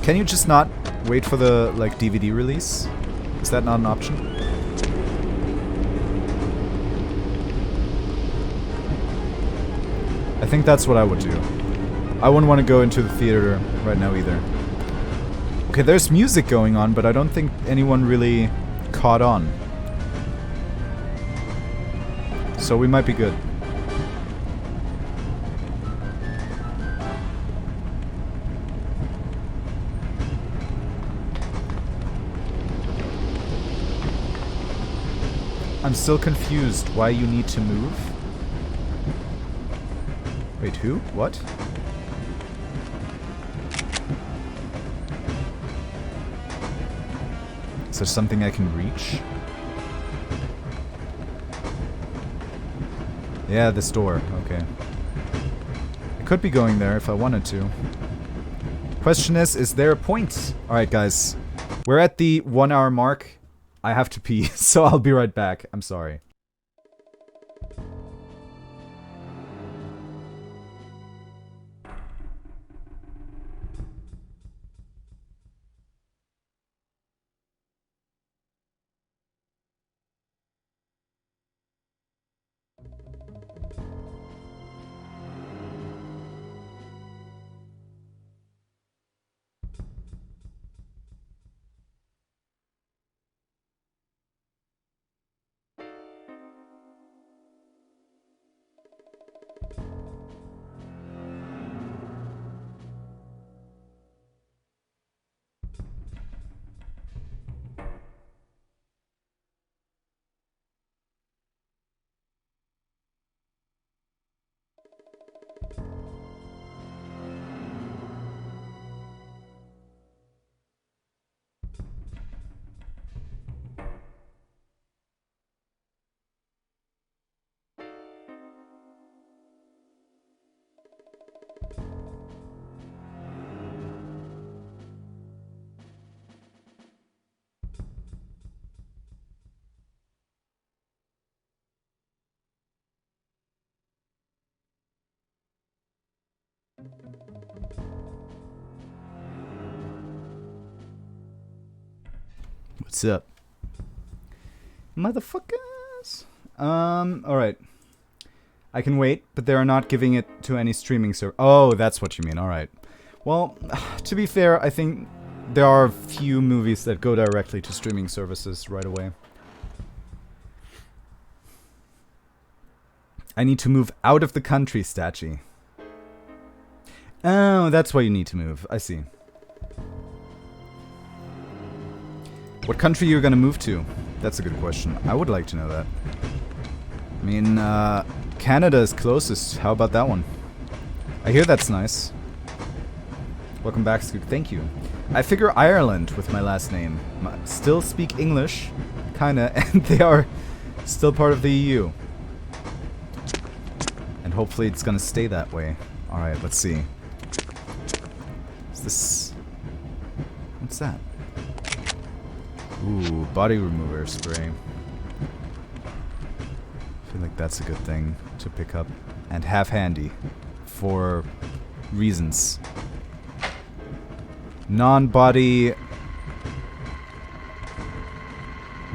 Can you just not wait for the, like, DVD release? Is that not an option? I think that's what I would do. I wouldn't want to go into the theater right now either. Okay, there's music going on, but I don't think anyone really caught on. So we might be good. I'm still confused why you need to move. Wait, who? What? Is there something I can reach? Yeah, this door. Okay. I could be going there if I wanted to. Question is there a point? Alright, guys. We're at the 1 hour mark. I have to pee, so I'll be right back. I'm sorry. What's up? Motherfuckers! Alright. I can wait, but they are not giving it to any streaming service. Oh, that's what you mean, alright. Well, to be fair, I think there are few movies that go directly to streaming services right away. I need to move out of the country, Statchy. Oh, that's why you need to move. I see. What country you're gonna move to? That's a good question. I would like to know that. I mean, Canada is closest. How about that one? I hear that's nice. Welcome back, Skoog. Thank you. I figure Ireland with my last name. Still speak English, kinda, and they are still part of the EU. And hopefully it's gonna stay that way. Alright, let's see. Is this... What's that? Ooh, body remover spray. I feel like that's a good thing to pick up and have handy for reasons. Non-body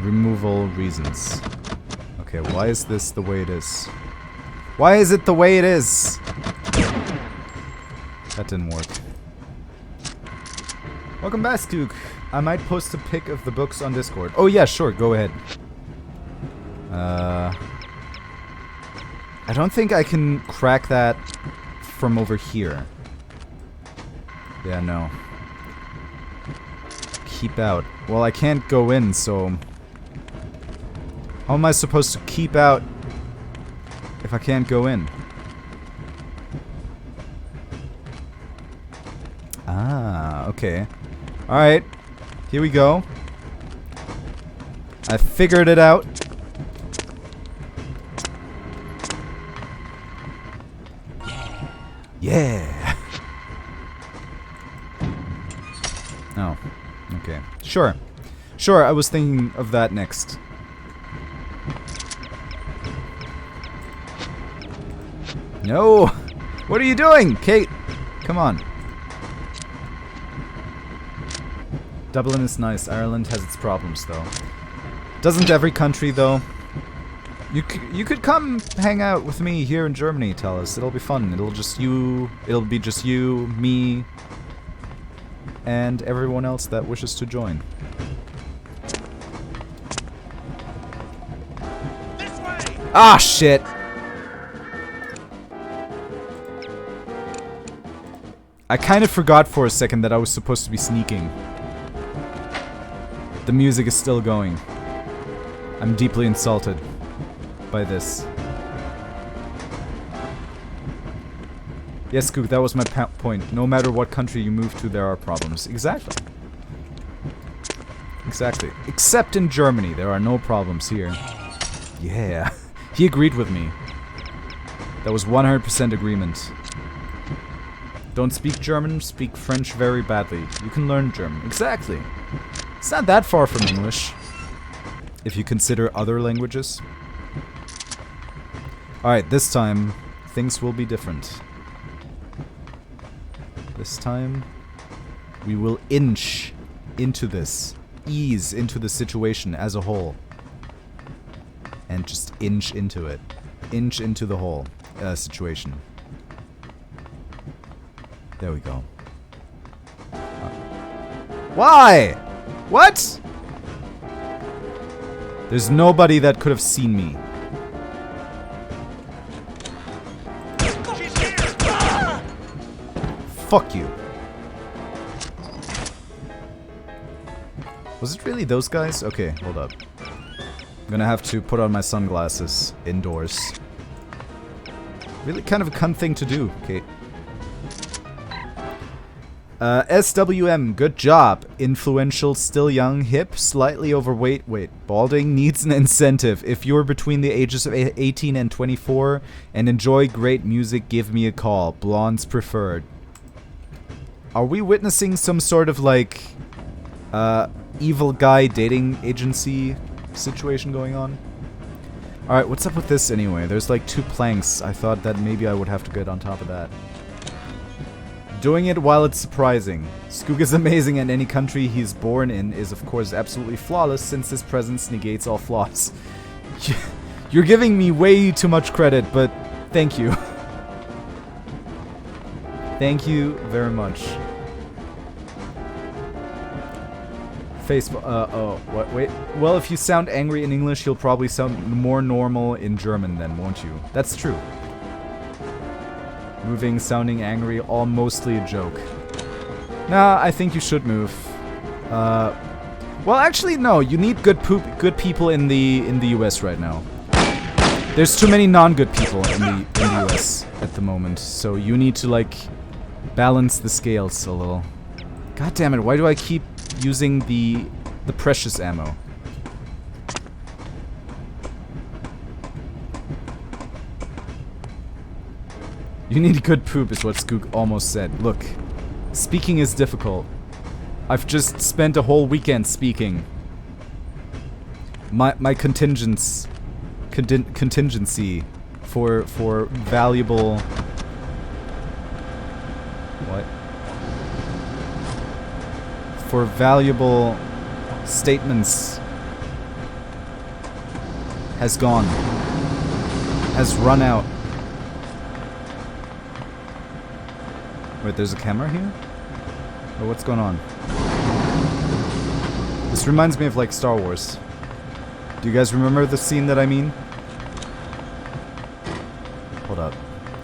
removal reasons. Okay, why is this the way it is? Why is it the way it is? That didn't work. Welcome back, Skoog. I might post a pic of the books on Discord. Oh yeah, sure, go ahead. I don't think I can crack that from over here. Yeah, no. Keep out. Well, I can't go in, so... How am I supposed to keep out if I can't go in? Ah, okay. Alright. Here we go. I figured it out. Yeah. Oh, okay. Sure. Sure, I was thinking of that next. No! What are you doing, Kate? Come on. Dublin is nice. Ireland has its problems, though. Doesn't every country, though? You could come hang out with me here in Germany, Talis. It'll be fun. It'll be just you, me, and everyone else that wishes to join. This way! Ah, shit! I kind of forgot for a second that I was supposed to be sneaking. The music is still going. I'm deeply insulted by this. Yes, Skoog, that was my point. No matter what country you move to, there are problems. Exactly. Exactly. Except in Germany, there are no problems here. Yeah. He agreed with me. That was 100% agreement. Don't speak German, speak French very badly. You can learn German. Exactly. It's not that far from English, if you consider other languages. Alright, this time, things will be different. This time, we will inch into this. Ease into the situation as a whole. And just inch into it. Inch into the whole situation. There we go. Why? What? There's nobody that could have seen me. Fuck you. Was it really those guys? Okay, hold up. I'm gonna have to put on my sunglasses indoors. Really kind of a cunt thing to do, Kate. SWM, good job. Influential, still young, hip, slightly overweight. Wait, balding needs an incentive. If you're between the ages of 18 and 24 and enjoy great music, give me a call. Blondes preferred. Are we witnessing some sort of like evil guy dating agency situation going on? Alright, what's up with this anyway? There's like 2 planks. I thought that maybe I would have to get on top of that. Doing it while it's surprising. Skoog is amazing, and any country he's born in is of course absolutely flawless, since his presence negates all flaws. You're giving me way too much credit, but thank you. Thank you very much. Facebook. Oh, what? Wait. Well, if you sound angry in English, you'll probably sound more normal in German then, won't you? That's true. Moving, sounding angry, all mostly a joke. Nah, I think you should move. Well, actually, no. You need good people in the US right now. There's too many non-good people in the US at the moment, so you need to like balance the scales a little. God damn it, why do I keep using the precious ammo? You need good poop is what Skoog almost said. Look, speaking is difficult. I've just spent a whole weekend speaking. My contingency for valuable... What? For valuable statements has gone. Has run out. Wait, there's a camera here? Oh, what's going on? This reminds me of like Star Wars. Do you guys remember the scene that I mean? Hold up.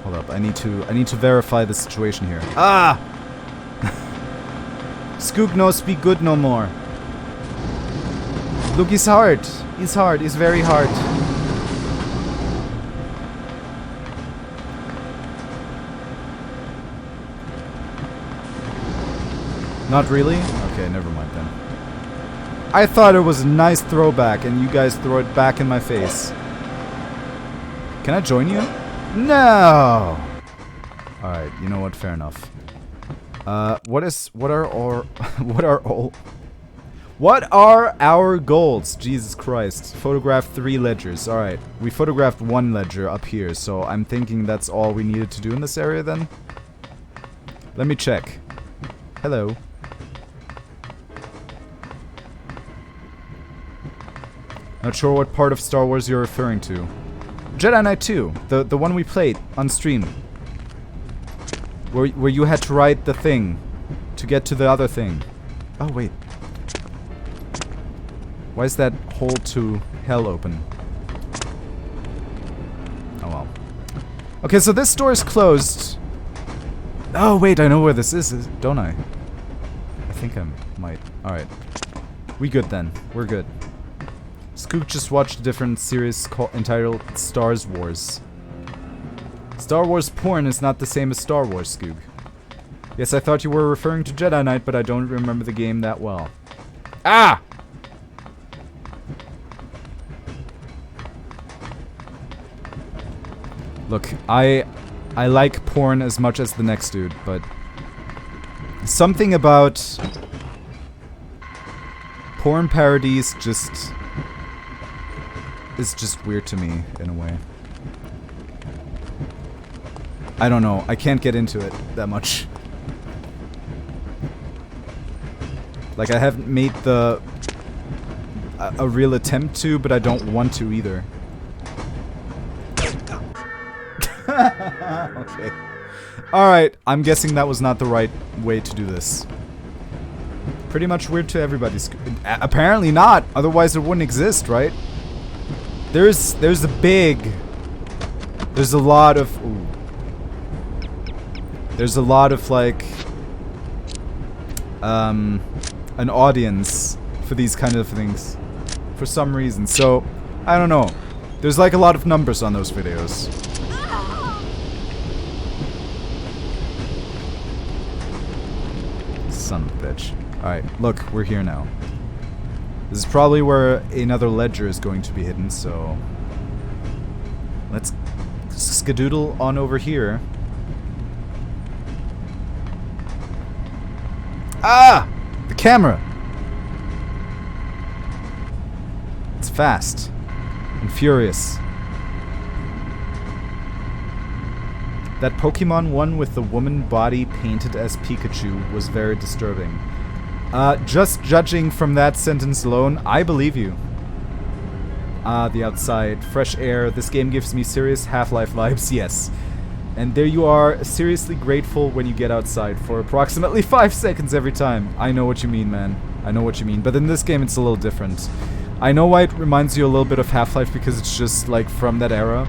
Hold up. I need to verify the situation here. Ah! Skoog no speak good no more. Look, he's hard. He's hard. He's very hard. Not really? Okay, never mind then. I thought it was a nice throwback and you guys throw it back in my face. Can I join you? No! Alright, you know what? Fair enough. What are our goals? Jesus Christ. Photograph 3 ledgers. Alright, we photographed 1 ledger up here, so I'm thinking that's all we needed to do in this area then? Let me check. Hello. Not sure what part of Star Wars you're referring to. Jedi Knight 2, the one we played on stream. Where you had to ride the thing to get to the other thing. Oh wait. Why is that hole to hell open? Oh well. Okay, so this door is closed. Oh wait, I know where this is, don't I? I think I might. Alright. We good then. We're good. Skoog just watched a different series entitled Star Wars. Star Wars porn is not the same as Star Wars, Skoog. Yes, I thought you were referring to Jedi Knight, but I don't remember the game that well. Ah! Look, I like porn as much as the next dude, but something about porn parodies is just weird to me, in a way. I don't know. I can't get into it that much. Like, I haven't made a real attempt to, but I don't want to either. Okay. Alright, I'm guessing that was not the right way to do this. Pretty much weird to everybody. Apparently not, otherwise it wouldn't exist, right? There's a lot of... Ooh. There's a lot of, like... an audience for these kind of things. For some reason. So, I don't know. There's like a lot of numbers on those videos. Son of a bitch. Alright, look, we're here now. This is probably where another ledger is going to be hidden, so... Let's skedoodle on over here. Ah! The camera! It's fast. And furious. That Pokemon one with the woman body painted as Pikachu was very disturbing. Just judging from that sentence alone, I believe you. Ah, the outside. Fresh air. This game gives me serious Half-Life vibes, yes. And there you are, seriously grateful when you get outside for approximately 5 seconds every time. I know what you mean, man. I know what you mean. But in this game, it's a little different. I know why it reminds you a little bit of Half-Life, because it's just, like, from that era.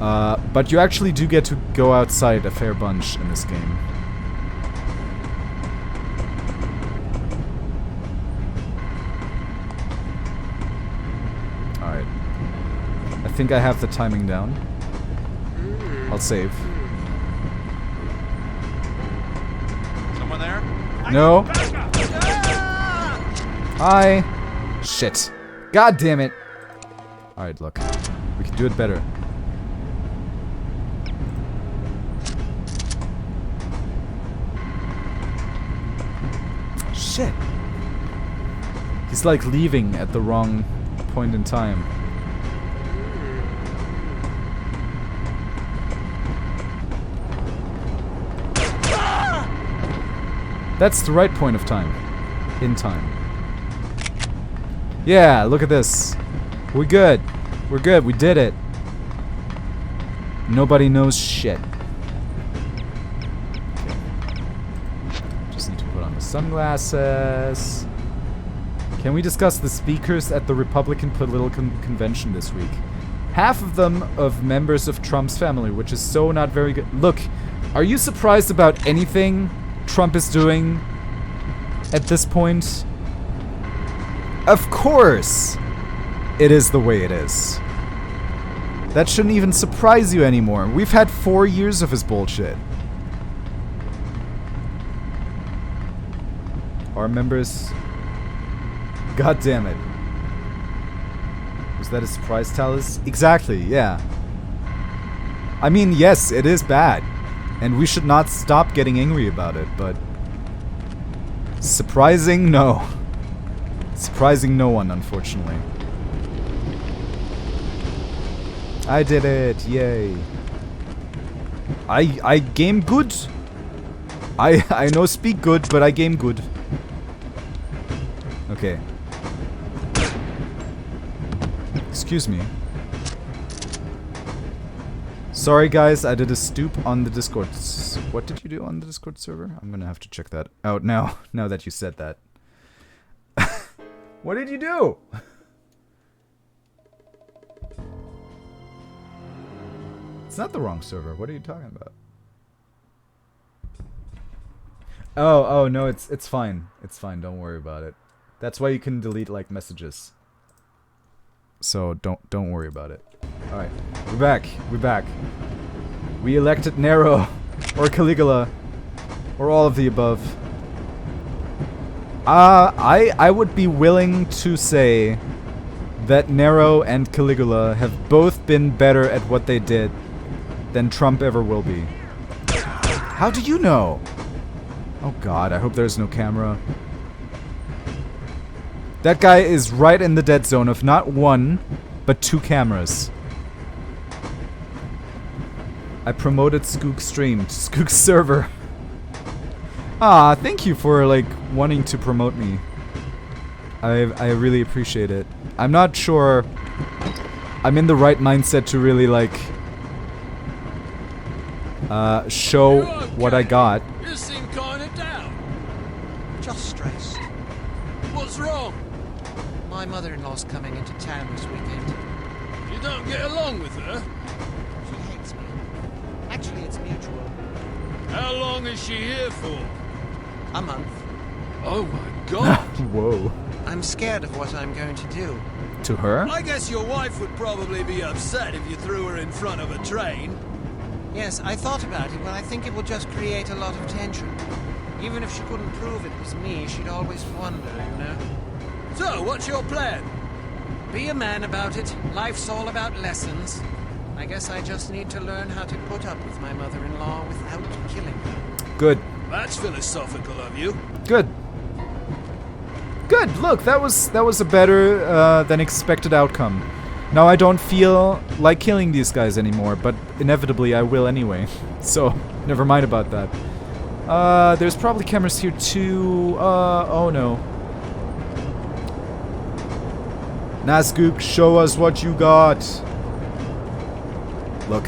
But you actually do get to go outside a fair bunch in this game. Alright. I think I have the timing down. I'll save. Someone there? No. Hi. Shit. God damn it. Alright, look. We can do it better. Shit. He's like leaving at the wrong point in time. That's the right point of time. In time. Yeah, look at this. We're good. We're good. We did it. Nobody knows shit. Okay. Just need to put on the sunglasses. Can we discuss the speakers at the Republican political convention this week? Half of them of members of Trump's family, which is so not very good. Look, are you surprised about anything Trump is doing at this point? Of course it is the way it is. That shouldn't even surprise you anymore. We've had 4 years of his bullshit. Our members... God damn it. Was that a surprise, Talus? Exactly, yeah. I mean, yes, it is bad. And we should not stop getting angry about it, but... surprising? No. Surprising no one, unfortunately. I did it, yay. I game good. I no speak good, but I game good. Okay. Excuse me. Sorry guys, I did a stoop on the Discord. What did you do on the Discord server? I'm gonna have to check that out now, now that you said that. What did you do? It's not the wrong server. What are you talking about? Oh no, it's fine. It's fine. Don't worry about it. That's why you can delete like messages. So don't worry about it. All right, we're back. We're back. We elected Nero or Caligula or all of the above. I would be willing to say that Nero and Caligula have both been better at what they did than Trump ever will be. How do you know? Oh god, I hope there's no camera. That guy is right in the dead zone of not one, but 2 cameras. I promoted Skoog stream to Skoog server. Ah, thank you for like wanting to promote me. I really appreciate it. I'm not sure I'm in the right mindset to really like show what I got. You seem kind of down. Just stressed. What's wrong? My mother-in-law's coming into town this weekend. You don't get along with her? She hates me. Actually, it's mutual. How long is she here for? A month. Oh my god. Whoa. I'm scared of what I'm going to do. To her? I guess your wife would probably be upset if you threw her in front of a train. Yes, I thought about it, but I think it will just create a lot of tension. Even if she couldn't prove it was me, she'd always wonder, you know? So, what's your plan? Be a man about it. Life's all about lessons. I guess I just need to learn how to put up with my mother-in-law without killing her. Good. That's philosophical of you. Good. Good. Look, that was a better than expected outcome. Now I don't feel like killing these guys anymore, but inevitably I will anyway. So, never mind about that. There's probably cameras here too. Oh no. Nazgook, show us what you got. Look.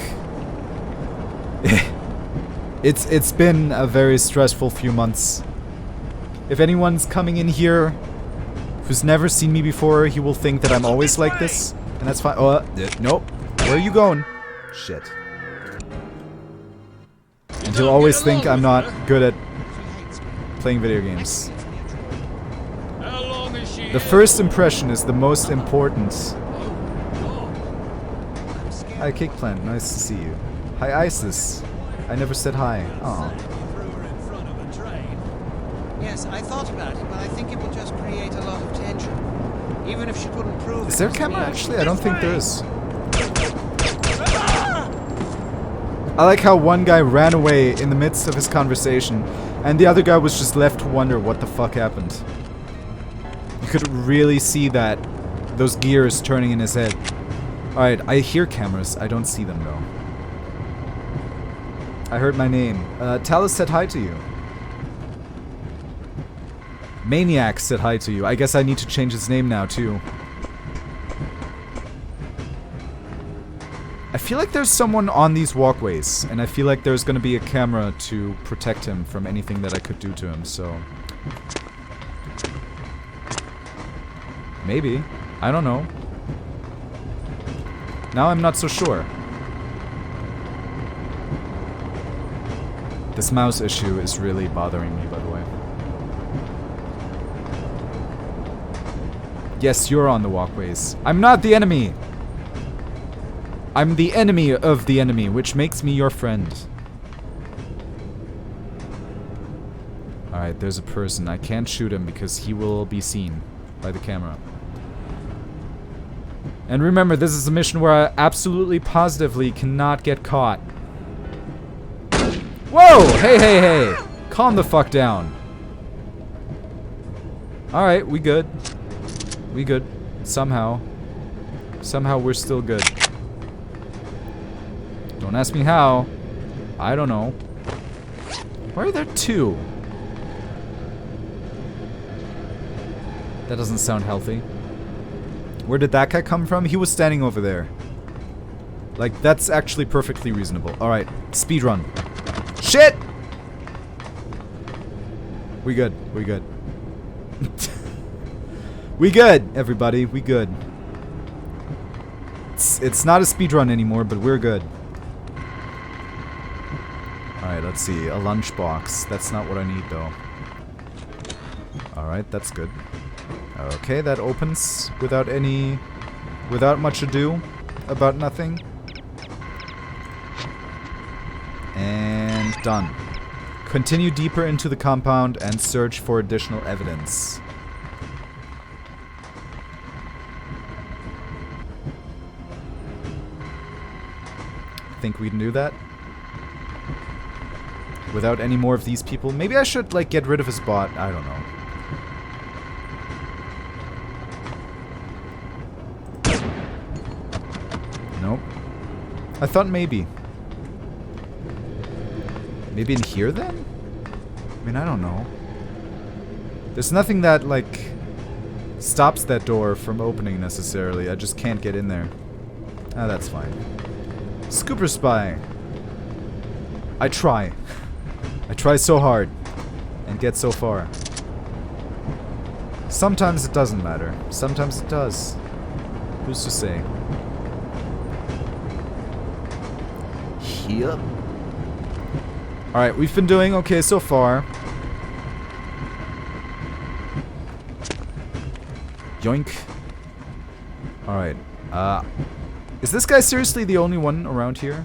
It's been a very stressful few months. If anyone's coming in here who's never seen me before, he will think that I'm always like this. And that's fine. Oh, nope. Where are you going? Shit. And he'll always think I'm not good at playing video games. How long is she The first impression is the most important. Hi, Cake Plant. Nice to see you. Hi, Isis. I never said hi. Aw. You threw her in front of a train. Yes, I thought about it, but I think it will just create a lot of tension. Even if she couldn't prove Is it there a was camera me. actually? I don't think there is. I like how one guy ran away in the midst of his conversation, and the other guy was just left to wonder what the fuck happened. You could really see that, those gears turning in his head. Alright, I hear cameras. I don't see them though. I heard my name. Talus said hi to you. Maniac said hi to you. I guess I need to change his name now too. I feel like there's someone on these walkways, and I feel like there's gonna be a camera to protect him from anything that I could do to him, so... Maybe. I don't know. Now I'm not so sure. This mouse issue is really bothering me, by the way. Yes, you're on the walkways. I'm not the enemy! I'm the enemy of the enemy, which makes me your friend. Alright, there's a person. I can't shoot him because he will be seen by the camera. And remember, this is a mission where I absolutely positively cannot get caught. Whoa! Hey, hey, hey! Calm the fuck down. Alright, we good. We good. Somehow. Somehow we're still good. Don't ask me how. I don't know. Why are there two? That doesn't sound healthy. Where did that guy come from? He was standing over there. Like, that's actually perfectly reasonable. Alright, speedrun. Shit! We good. We good. We good, everybody. We good. It's not a speedrun anymore, but we're good. Alright, let's see. A lunchbox. That's not what I need, though. Alright, that's good. Okay, that opens without much ado. About nothing. And done. Continue deeper into the compound and search for additional evidence. Think we can do that? Without any more of these people? Maybe I should, like, get rid of his bot. I don't know. Nope. I thought maybe. Maybe in here, then? I mean, I don't know. There's nothing that, like, stops that door from opening, necessarily. I just can't get in there. Ah, that's fine. Scooper Spy. I try. I try so hard. And get so far. Sometimes it doesn't matter. Sometimes it does. Who's to say? Yep. Alright, we've been doing okay so far. Yoink. Alright. Is this guy seriously the only one around here?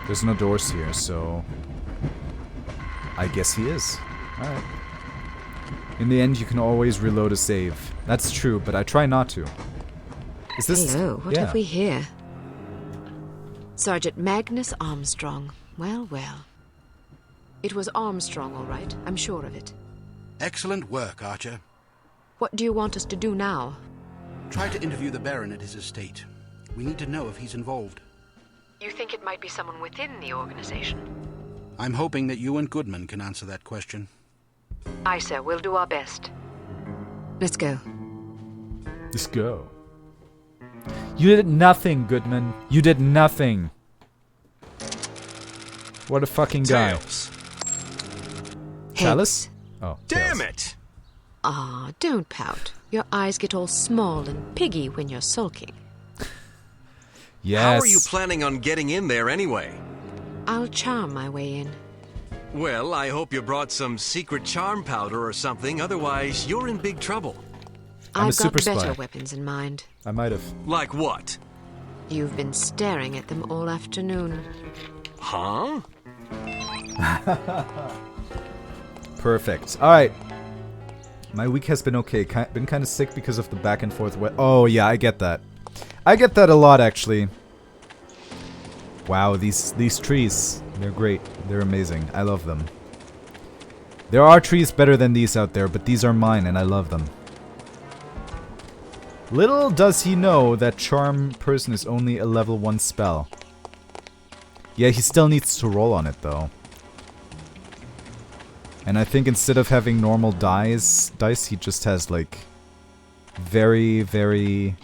There's no doors here, so... I guess he is. Alright. In the end, you can always reload a save. That's true, but I try not to. Is this... Hello, what have we here? Sergeant Magnus Armstrong. Well, well. It was Armstrong, all right. I'm sure of it. Excellent work, Archer. What do you want us to do now? Try to interview the Baron at his estate. We need to know if he's involved. You think it might be someone within the organization? I'm hoping that you and Goodman can answer that question. Aye, sir. We'll do our best. Let's go. Let's go. You did nothing, Goodman. You did nothing. What a fucking guy. Tails. Chalice? Oh, Damn Tails. it! Ah, don't pout. Your eyes get all small and piggy when you're sulking. Yes. How are you planning on getting in there anyway? I'll charm my way in. Well, I hope you brought some secret charm powder or something, otherwise you're in big trouble. I'm a I've got super better spy. weapons in mind. I might have. Like what? You've been staring at them all afternoon. Huh? Perfect. All right. My week has been okay. Been kind of sick because of the back and forth. Oh yeah, I get that. I get that a lot actually. Wow, these trees, they're great. They're amazing. I love them. There are trees better than these out there, but these are mine and I love them. Little does he know that Charm Person is only a level 1 spell. Yeah, he still needs to roll on it though. And I think instead of having normal dice, he just has like very, very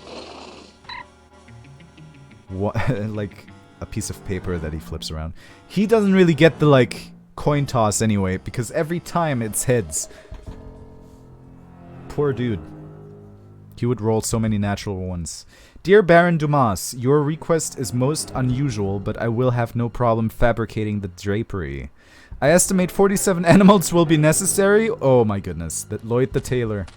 like a piece of paper that he flips around. He doesn't really get the like coin toss anyway, because every time it's heads. Poor dude. He would roll so many natural ones. Dear Baron Dumas, your request is most unusual, but I will have no problem fabricating the drapery. I estimate 47 animals will be necessary. Oh my goodness. That Lloyd the Tailor.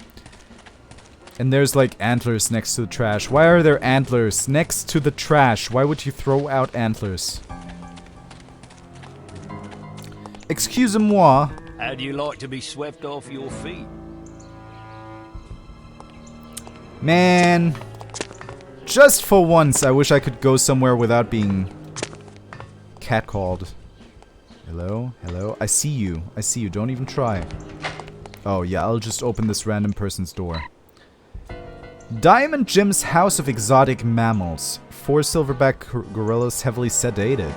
And there's like antlers next to the trash. Why are there antlers next to the trash? Why would you throw out antlers? Excusez-moi. How'd you like to be swept off your feet? Man. Just for once, I wish I could go somewhere without being catcalled. Hello? Hello? I see you. I see you. Don't even try. Oh, yeah, I'll just open this random person's door. Diamond Jim's House of Exotic Mammals. 4 silverback gorillas heavily sedated.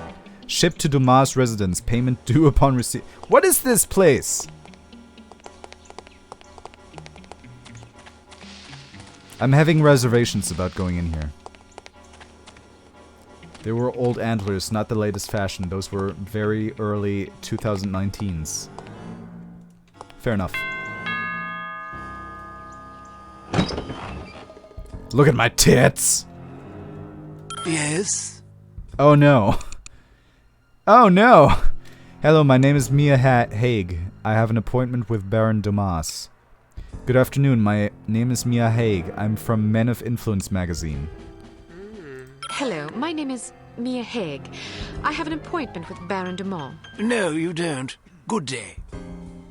Shipped to Dumas' residence. Payment due upon receipt. What is this place? I'm having reservations about going in here. They were old antlers, not the latest fashion. Those were very early 2019s. Fair enough. Look at my tits! Yes? Oh no. Oh no! Hello, my name is Mia Haig. I have an appointment with Baron Dumas. Good afternoon, my name is Mia Haig. I'm from Men of Influence magazine. Hello, my name is Mia Haig. I have an appointment with Baron Dumas. No, you don't. Good day.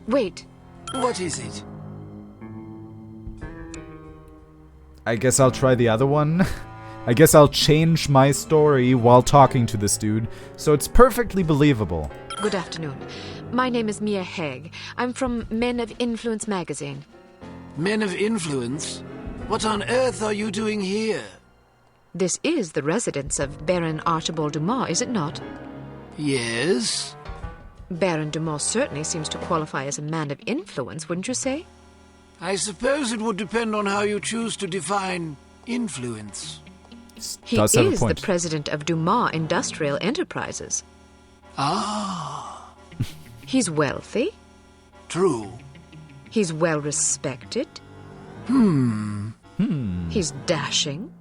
Wait. What is it? I guess I'll try the other one. I guess I'll change my story while talking to this dude, so it's perfectly believable. Good afternoon. My name is Mia Haig. I'm from Men of Influence magazine. Men of Influence? What on earth are you doing here? This is the residence of Baron Archibald Dumas, is it not? Yes? Baron Dumas certainly seems to qualify as a man of influence, wouldn't you say? I suppose it would depend on how you choose to define influence. He is the president of Dumas Industrial Enterprises. Ah. He's wealthy. True. He's well respected. He's dashing.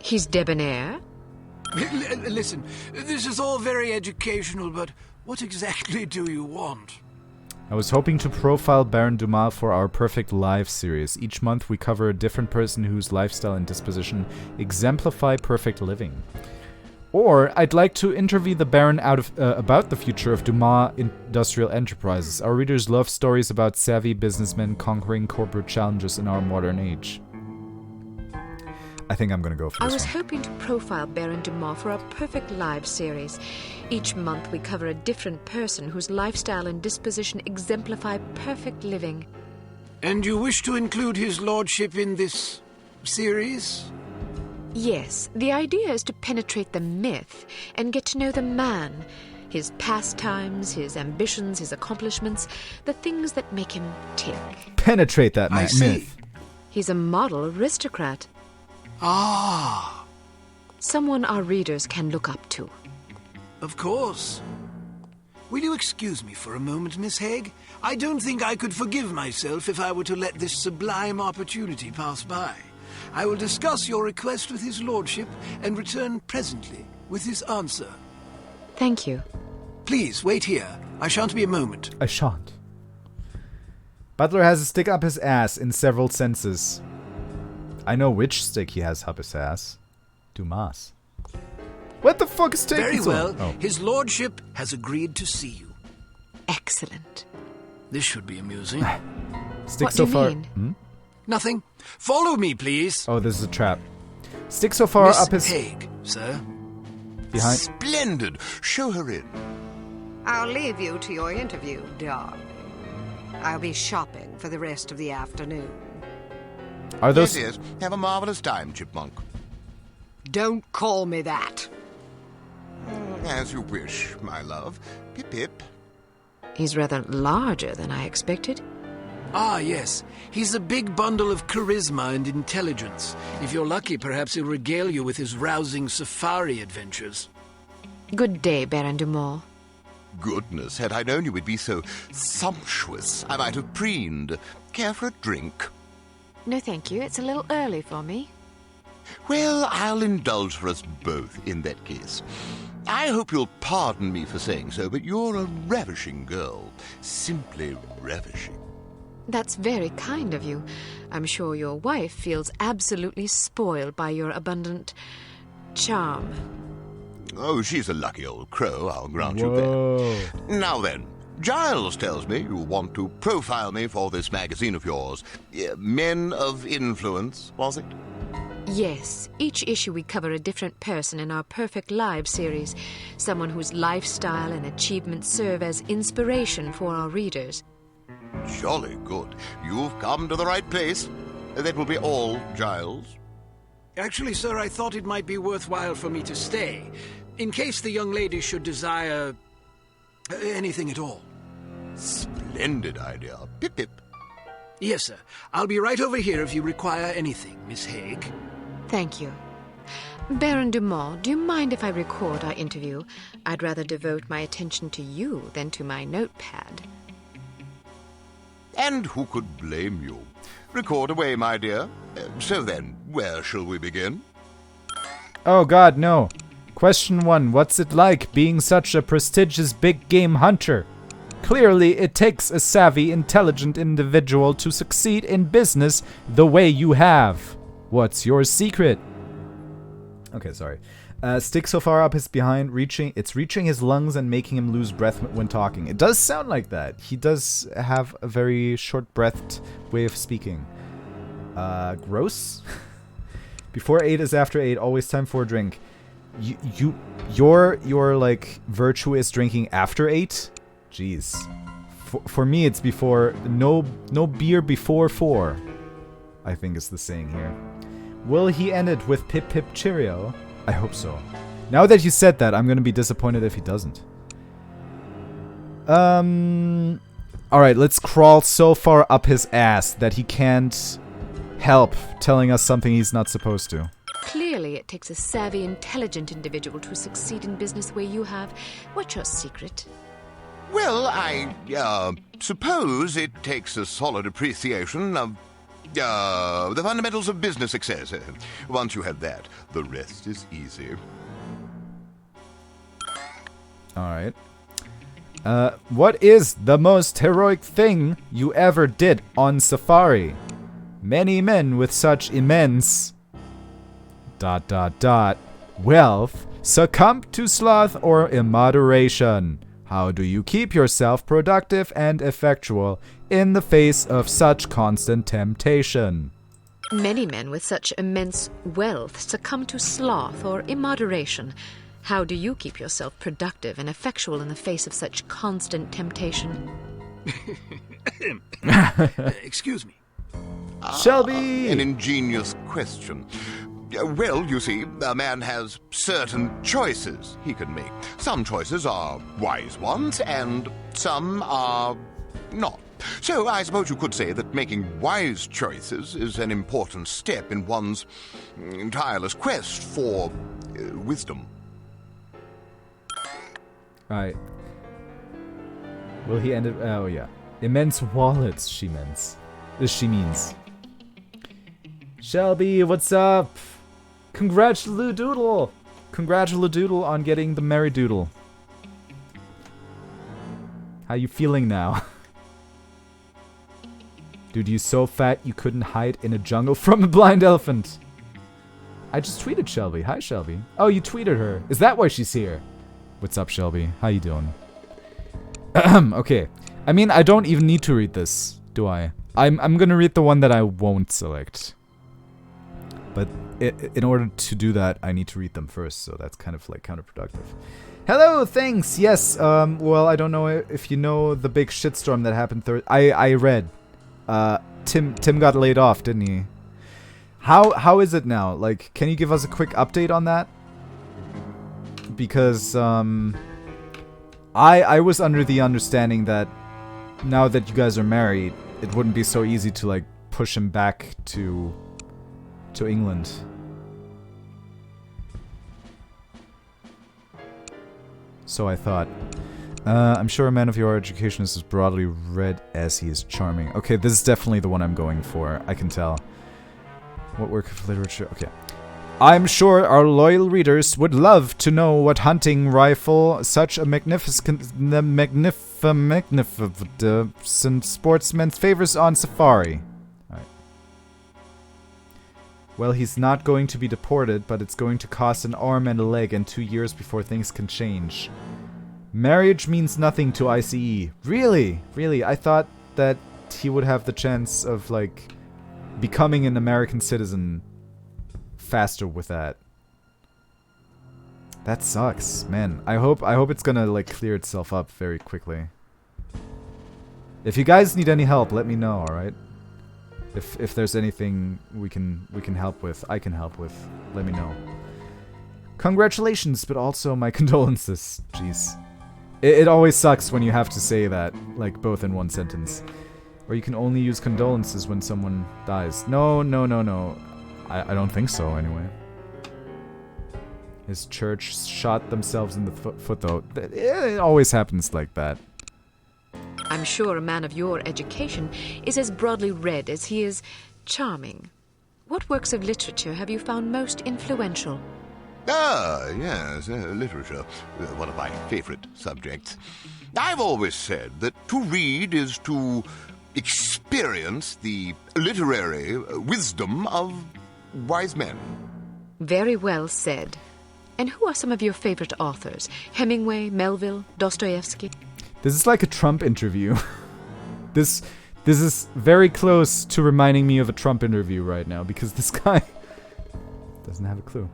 He's debonair. Listen, this is all very educational, but what exactly do you want? I was hoping to profile Baron Dumas for our Perfect Life series. Each month we cover a different person whose lifestyle and disposition exemplify perfect living. Or I'd like to interview the Baron about the future of Dumas Industrial Enterprises. Our readers love stories about savvy businessmen conquering corporate challenges in our modern age. I think I'm gonna go for this I was one. hoping to profile Baron Dumas for our Perfect Lives series. Each month we cover a different person whose lifestyle and disposition exemplify perfect living. And you wish to include his lordship in this series? Yes, the idea is to penetrate the myth and get to know the man, his pastimes, his ambitions, his accomplishments, the things that make him tick. Penetrate that I see. myth. He's a model aristocrat. Ah, Someone our readers can look up to. of course. Will you excuse me for a moment, Miss Haig? I don't think I could forgive myself if I were to let this sublime opportunity pass by. I will discuss your request with his lordship and return presently with his answer. Thank you. Please, wait here. I shan't be a moment. I shan't. Butler has a stick up his ass in several senses. I know which stick he has up his ass. Dumas. What the fuck is taking Very so well. long? Oh. His lordship has agreed to see you. Excellent. This should be amusing. Stick What so do you far. mean? Hmm? Nothing. Follow me, please. Oh, this is a trap. Stick so far Miss up his Haig, sir. behind. Splendid. Show her in. I'll leave you to your interview, darling. I'll be shopping for the rest of the afternoon. Are those? Yes, yes. Have a marvelous time, Chipmunk. Don't call me that. As you wish, my love. Pip pip. He's rather larger than I expected. Ah, yes. He's a big bundle of charisma and intelligence. If you're lucky, perhaps he'll regale you with his rousing safari adventures. Good day, Baron Dumont. Goodness, had I known you would be so sumptuous, I might have preened. Care for a drink? No, thank you. It's a little early for me. Well, I'll indulge for us both in that case. I hope you'll pardon me for saying so, but you're a ravishing girl. Simply ravishing. That's very kind of you. I'm sure your wife feels absolutely spoiled by your abundant charm. Oh, she's a lucky old crow, I'll grant you Whoa. that. Now then, Giles tells me you want to profile me for this magazine of yours. Men of Influence, was it? Yes, each issue we cover a different person in our Perfect Lives series. Someone whose lifestyle and achievements serve as inspiration for our readers. Jolly good. You've come to the right place. That will be all, Giles. Actually, sir, I thought it might be worthwhile for me to stay, in case the young lady should desire anything at all. Splendid idea. Pip pip. Yes, sir. I'll be right over here if you require anything, Miss Haig. Thank you. Baron Dumont, do you mind if I record our interview? I'd rather devote my attention to you than to my notepad. And who could blame you? Record away, my dear. So then, where shall we begin? Oh God, no. Question 1. What's it like being such a prestigious big game hunter? Clearly, it takes a savvy, intelligent individual to succeed in business the way you have. What's your secret? Okay, sorry. Stick so far up his behind, it's reaching his lungs and making him lose breath when talking. It does sound like that. He does have a very short-breathed way of speaking. Gross? Before 8 is after 8, always time for a drink. Your like virtue is drinking after 8? Jeez. For me, it's before no beer before 4. I think is the saying here. Will he end it with pip pip cheerio? I hope so. Now that you said that, I'm gonna be disappointed if he doesn't. Alright, let's crawl so far up his ass that he can't help telling us something he's not supposed to. Clearly, it takes a savvy, intelligent individual to succeed in business the way you have. What's your secret? Well, I suppose it takes a solid appreciation of the fundamentals of business success. Once you have that, the rest is easy. Alright. What is the most heroic thing you ever did on safari? Many men with such immense... wealth succumb to sloth or immoderation. How do you keep yourself productive and effectual in the face of such constant temptation? Many men with such immense wealth succumb to sloth or immoderation. How do you keep yourself productive and effectual in the face of such constant temptation? Excuse me. Shelby! An ingenious question. Well, you see, a man has certain choices he can make. Some choices are wise ones, and some are not. So I suppose you could say that making wise choices is an important step in one's tireless quest for wisdom. Alright. Will he end it? Oh, yeah. Immense wallets, she means. Shelby, what's up? Congratuladoodle! Congratuladoodle on getting the Merry Doodle. How you feeling now? Dude, you so fat you couldn't hide in a jungle from a blind elephant. I just tweeted Shelby. Hi, Shelby. Oh, you tweeted her. Is that why she's here? What's up, Shelby? How you doing? Okay. I mean, I don't even need to read this, do I? I'm gonna read the one that I won't select. But in order to do that, I need to read them first, so that's kind of like counterproductive. Hello, thanks. Yes. Well, I don't know if you know the big shitstorm that happened Thursday. I read. Tim got laid off, didn't he? How is it now? Like, can you give us a quick update on that? Because I was under the understanding that now that you guys are married, it wouldn't be so easy to like push him back to England. So I thought. I'm sure a man of your education is as broadly read as he is charming. Okay, this is definitely the one I'm going for. I can tell. What work of literature? Okay. I'm sure our loyal readers would love to know what hunting rifle such a magnificent sportsman favors on safari. Alright. Well, he's not going to be deported, but it's going to cost an arm and a leg and 2 years before things can change. Marriage means nothing to ICE. Really? Really? I thought that he would have the chance of, like, becoming an American citizen faster with that. That sucks, man. I hope it's gonna, like, clear itself up very quickly. If you guys need any help, let me know, alright? If there's anything we can help with, I can help with, let me know. Congratulations, but also my condolences. Jeez. It always sucks when you have to say that, like, both in one sentence. Or you can only use condolences when someone dies. No. I don't think so, anyway. His church shot themselves in the foot, though. It always happens like that. I'm sure a man of your education is as broadly read as he is charming. What works of literature have you found most influential? Ah, yes, literature. One of my favorite subjects. I've always said that to read is to experience the literary wisdom of wise men. Very well said. And who are some of your favorite authors? Hemingway, Melville, Dostoevsky? This is like a Trump interview. This is very close to reminding me of a Trump interview right now, because this guy doesn't have a clue.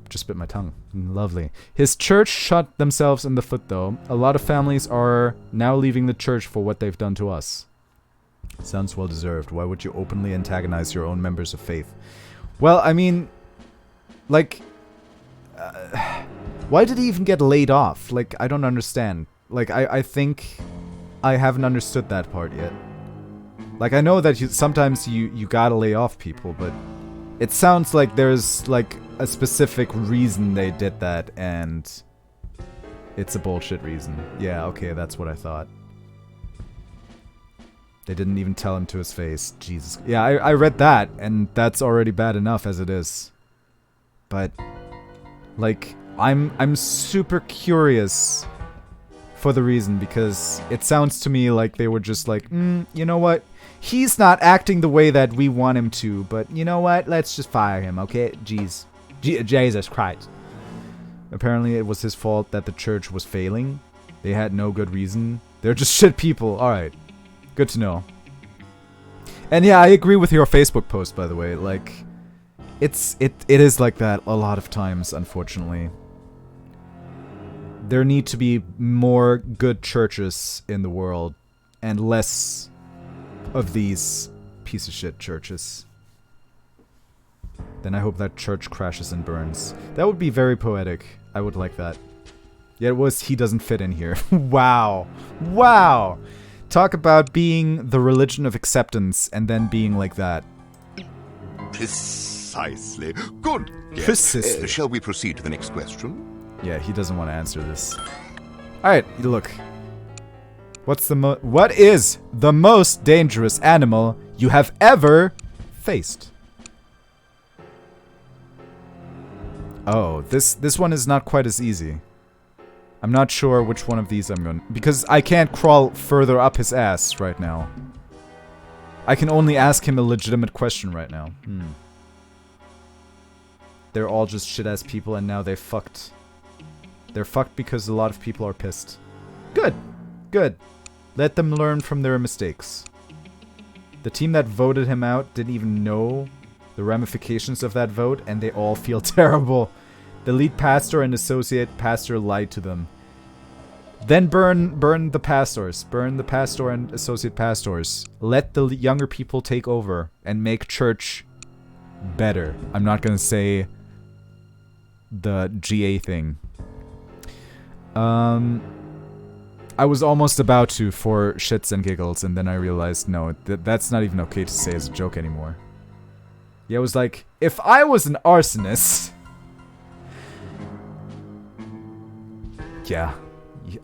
Just bit my tongue. Lovely. His church shot themselves in the foot, though. A lot of families are now leaving the church for what they've done to us. Sounds well deserved. Why would you openly antagonize your own members of faith? Well, I mean, like, why did he even get laid off? Like, I don't understand. Like, I think I haven't understood that part yet. Like, I know that sometimes you gotta lay off people, but it sounds like there's, like, a specific reason they did that, and it's a bullshit reason. Yeah, okay, that's what I thought. They didn't even tell him to his face. Jesus. Yeah, I read that, and that's already bad enough as it is. But, like, I'm super curious for the reason, because it sounds to me like they were just like, you know what? He's not acting the way that we want him to, but you know what? Let's just fire him, okay? Jeez. Jesus Christ. Apparently it was his fault that the church was failing. They had no good reason. They're just shit people. Alright. Good to know. And yeah, I agree with your Facebook post, by the way. Like, it is like that a lot of times, unfortunately. There need to be more good churches in the world, and less of these piece of shit churches. Then I hope that church crashes and burns. That would be very poetic. I would like that. Yeah, it was he doesn't fit in here. Wow. Wow. Talk about being the religion of acceptance and then being like that. Precisely. Good. Yes. Precisely. Shall we proceed to the next question? Yeah, he doesn't want to answer this. Alright, look. What is the most dangerous animal you have ever faced? Oh, this one is not quite as easy. I'm not sure which one of these I'm going... Because I can't crawl further up his ass right now. I can only ask him a legitimate question right now. they're all just shit-ass people and now they're fucked because a lot of people are pissed. Good. Good. Let them learn from their mistakes. The team that voted him out didn't even know the ramifications of that vote, and they all feel terrible. The lead pastor and associate pastor lied to them. Then burn the pastors. Burn the pastor and associate pastors. Let the younger people take over and make church better. I'm not gonna say the GA thing. I was almost about to for shits and giggles, and then I realized, no, that's not even okay to say as a joke anymore. Yeah, it was like, if I was an arsonist... Yeah.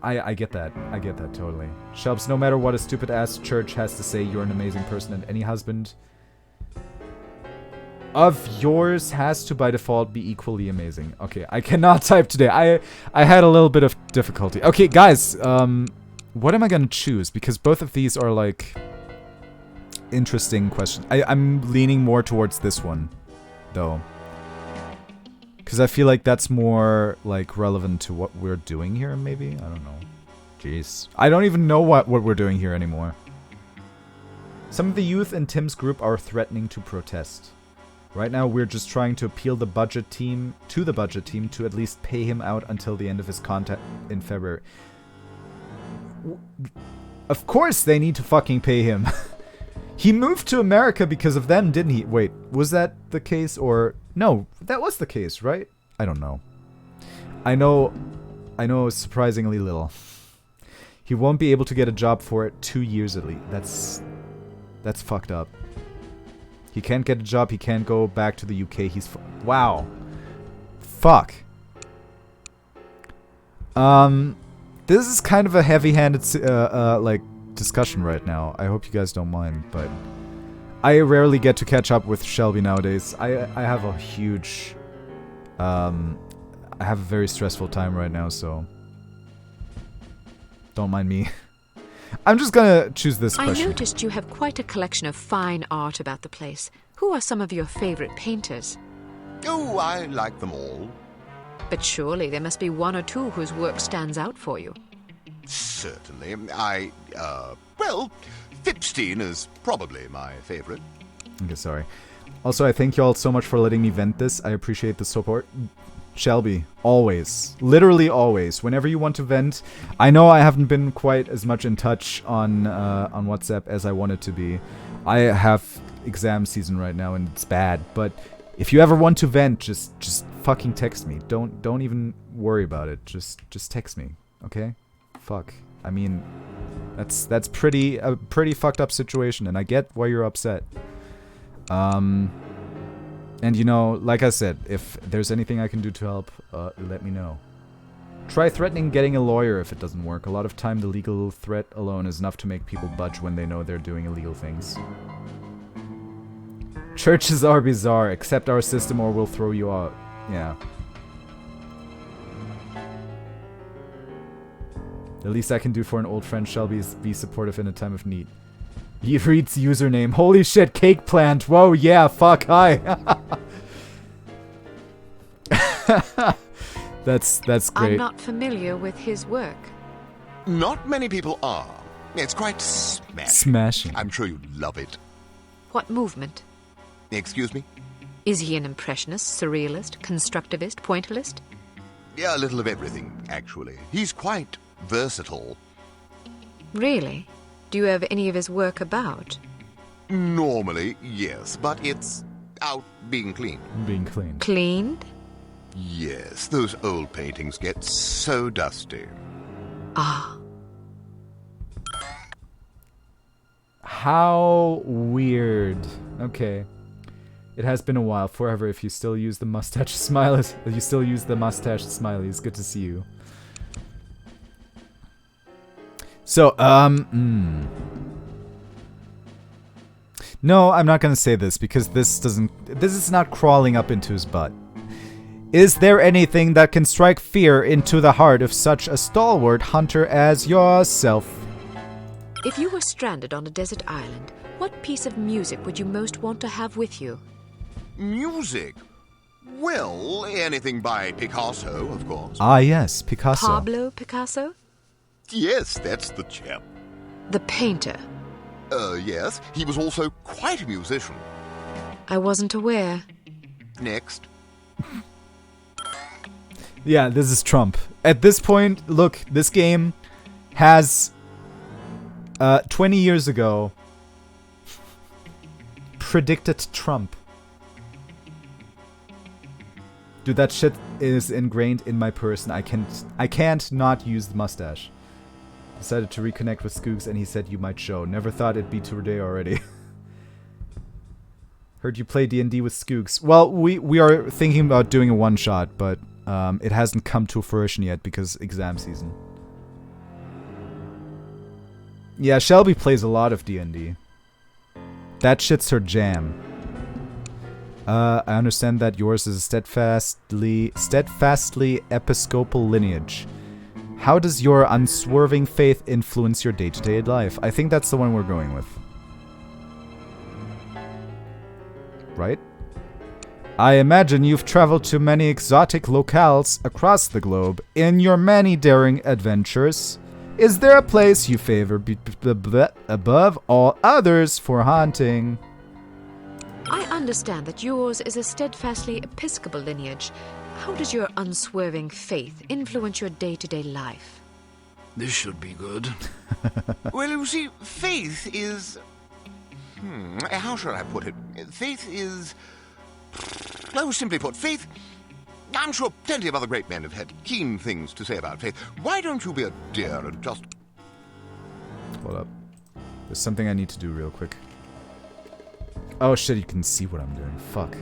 I get that. I get that totally. Shelbs, no matter what a stupid-ass church has to say, you're an amazing person, and any husband of yours has to, by default, be equally amazing. Okay, I cannot type today. I had a little bit of difficulty. Okay, guys, what am I gonna choose? Because both of these are, like, interesting questions. I'm leaning more towards this one, though. Because I feel like that's more, like, relevant to what we're doing here, maybe? I don't know. Jeez. I don't even know what we're doing here anymore. Some of the youth in Tim's group are threatening to protest. Right now, we're just trying to appeal the budget team to at least pay him out until the end of his contract in February. Of course they need to fucking pay him. He moved to America because of them, didn't he? Wait, was that the case or... No, that was the case, right? I don't know. I know surprisingly little. He won't be able to get a job for it 2 years at least. That's fucked up. He can't get a job, he can't go back to the UK, wow. Fuck. This is kind of a heavy-handed, like, discussion right now. I hope you guys don't mind, but... I rarely get to catch up with Shelby nowadays. I have a huge... I have a very stressful time right now, so... Don't mind me. I'm just gonna choose this question. I noticed you have quite a collection of fine art about the place. Who are some of your favorite painters? Oh, I like them all. But surely there must be one or two whose work stands out for you. Certainly. Well, Fipstein is probably my favorite. Okay, sorry. Also, I thank you all so much for letting me vent this. I appreciate the support. Shelby, always. Literally always. Whenever you want to vent. I know I haven't been quite as much in touch on WhatsApp as I wanted to be. I have exam season right now and it's bad. But if you ever want to vent, just fucking text me. Don't even worry about it. Just text me, okay? Fuck. I mean, that's a pretty fucked up situation, and I get why you're upset. And you know, like I said, if there's anything I can do to help, let me know. Try threatening getting a lawyer if it doesn't work. A lot of time the legal threat alone is enough to make people budge when they know they're doing illegal things. Churches are bizarre. Accept our system or we'll throw you out. Yeah. The least I can do for an old friend, Shelby, is be supportive in a time of need. He reads username. Holy shit, cake plant. Whoa, yeah, fuck, hi. That's great. I'm not familiar with his work. Not many people are. It's quite smashing. Smashing. I'm sure you'd love it. What movement? Excuse me? Is he an impressionist, surrealist, constructivist, pointillist? Yeah, a little of everything, actually. He's quite versatile. Really? Do you have any of his work about? Normally, yes, but it's out being cleaned. Being cleaned. Cleaned? Yes, those old paintings get so dusty. Ah. How weird. Okay. It has been a while. Forever if you still use the mustache smileys. You still use the mustache smileys. Good to see you. So, No, I'm not gonna say this because this is not crawling up into his butt. Is there anything that can strike fear into the heart of such a stalwart hunter as yourself? If you were stranded on a desert island, what piece of music would you most want to have with you? Music? Well, anything by Picasso, of course. Ah, yes, Picasso. Pablo Picasso? Yes, that's the chap. The painter. Yes. He was also quite a musician. I wasn't aware. Next. Yeah, this is Trump. At this point, look, this game has 20 years ago predicted Trump. Dude, that shit is ingrained in my person. I can't not use the mustache. Decided to reconnect with Skoogage and he said you might show. Never thought it'd be today already. Heard you play D&D with Skoogage. Well, we are thinking about doing a one-shot, but it hasn't come to fruition yet because exam season. Yeah, Shelby plays a lot of D&D. That shit's her jam. I understand that yours is a steadfastly episcopal lineage. How does your unswerving faith influence your day-to-day life? I think that's the one we're going with. Right? I imagine you've traveled to many exotic locales across the globe in your many daring adventures. Is there a place you favor above all others for hunting? I understand that yours is a steadfastly episcopal lineage. How does your unswerving faith influence your day-to-day life? This should be good. Well, you see, faith is... how shall I put it? Faith is... Oh, simply put, faith... I'm sure plenty of other great men have had keen things to say about faith. Why don't you be a dear and just... Hold up. There's something I need to do real quick. Oh shit, you can see what I'm doing. Fuck.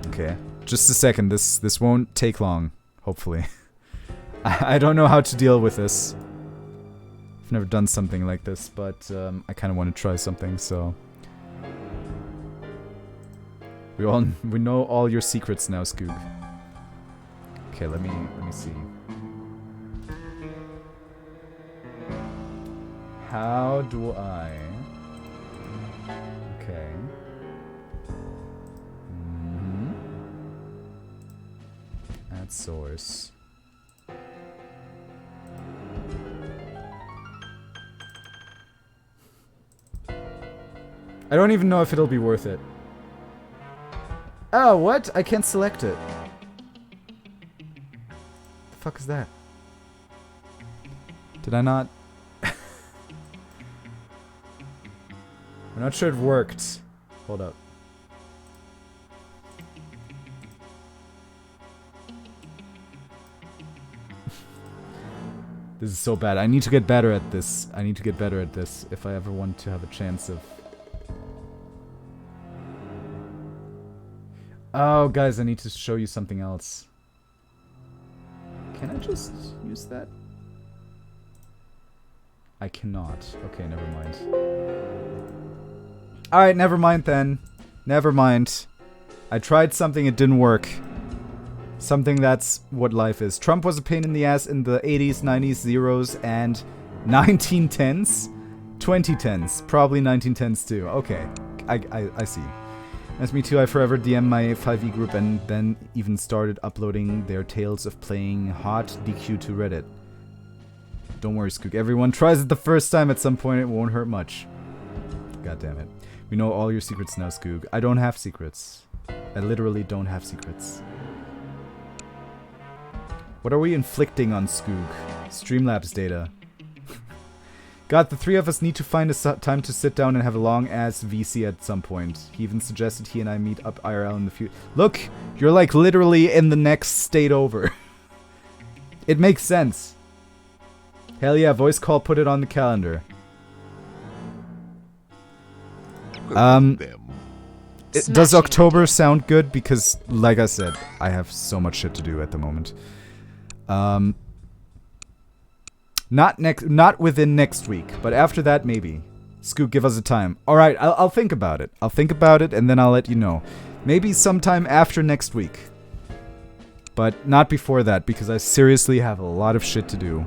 Okay. Just a second. This won't take long, hopefully. I don't know how to deal with this. I've never done something like this, but I kind of want to try something, so... We know all your secrets now, Skoog. Okay, let me see. How do I... Okay. Add source. I don't even know if it'll be worth it. Oh, what? I can't select it. The fuck is that? Did I not? I'm not sure it worked. Hold up. This is so bad. I need to get better at this. I need to get better at this if I ever want to have a chance of... Oh, guys, I need to show you something else. Can I just use that? I cannot. Okay, never mind. Alright, never mind then. Never mind. I tried something, it didn't work. Something that's what life is. Trump was a pain in the ass in the 80s, 90s, zeros, and 1910s? 2010s. Probably 1910s too. Okay. I see. As me too, I forever DM my 5e group and then even started uploading their tales of playing hot DQ to Reddit. Don't worry, Skoog. Everyone tries it the first time at some point, it won't hurt much. God damn it. We know all your secrets now, Skoog. I don't have secrets. I literally don't have secrets. What are we inflicting on Skoog? Streamlabs data. God, the three of us need to find a time to sit down and have a long-ass VC at some point. He even suggested he and I meet up IRL in the future. Look! You're like literally in the next state over. It makes sense. Hell yeah, voice call, put it on the calendar. Does October sound good? Because, like I said, I have so much shit to do at the moment. Not within next week, but after that, maybe. Skoog, give us a time. Alright, I'll think about it. I'll think about it, and then I'll let you know. Maybe sometime after next week. But not before that, because I seriously have a lot of shit to do.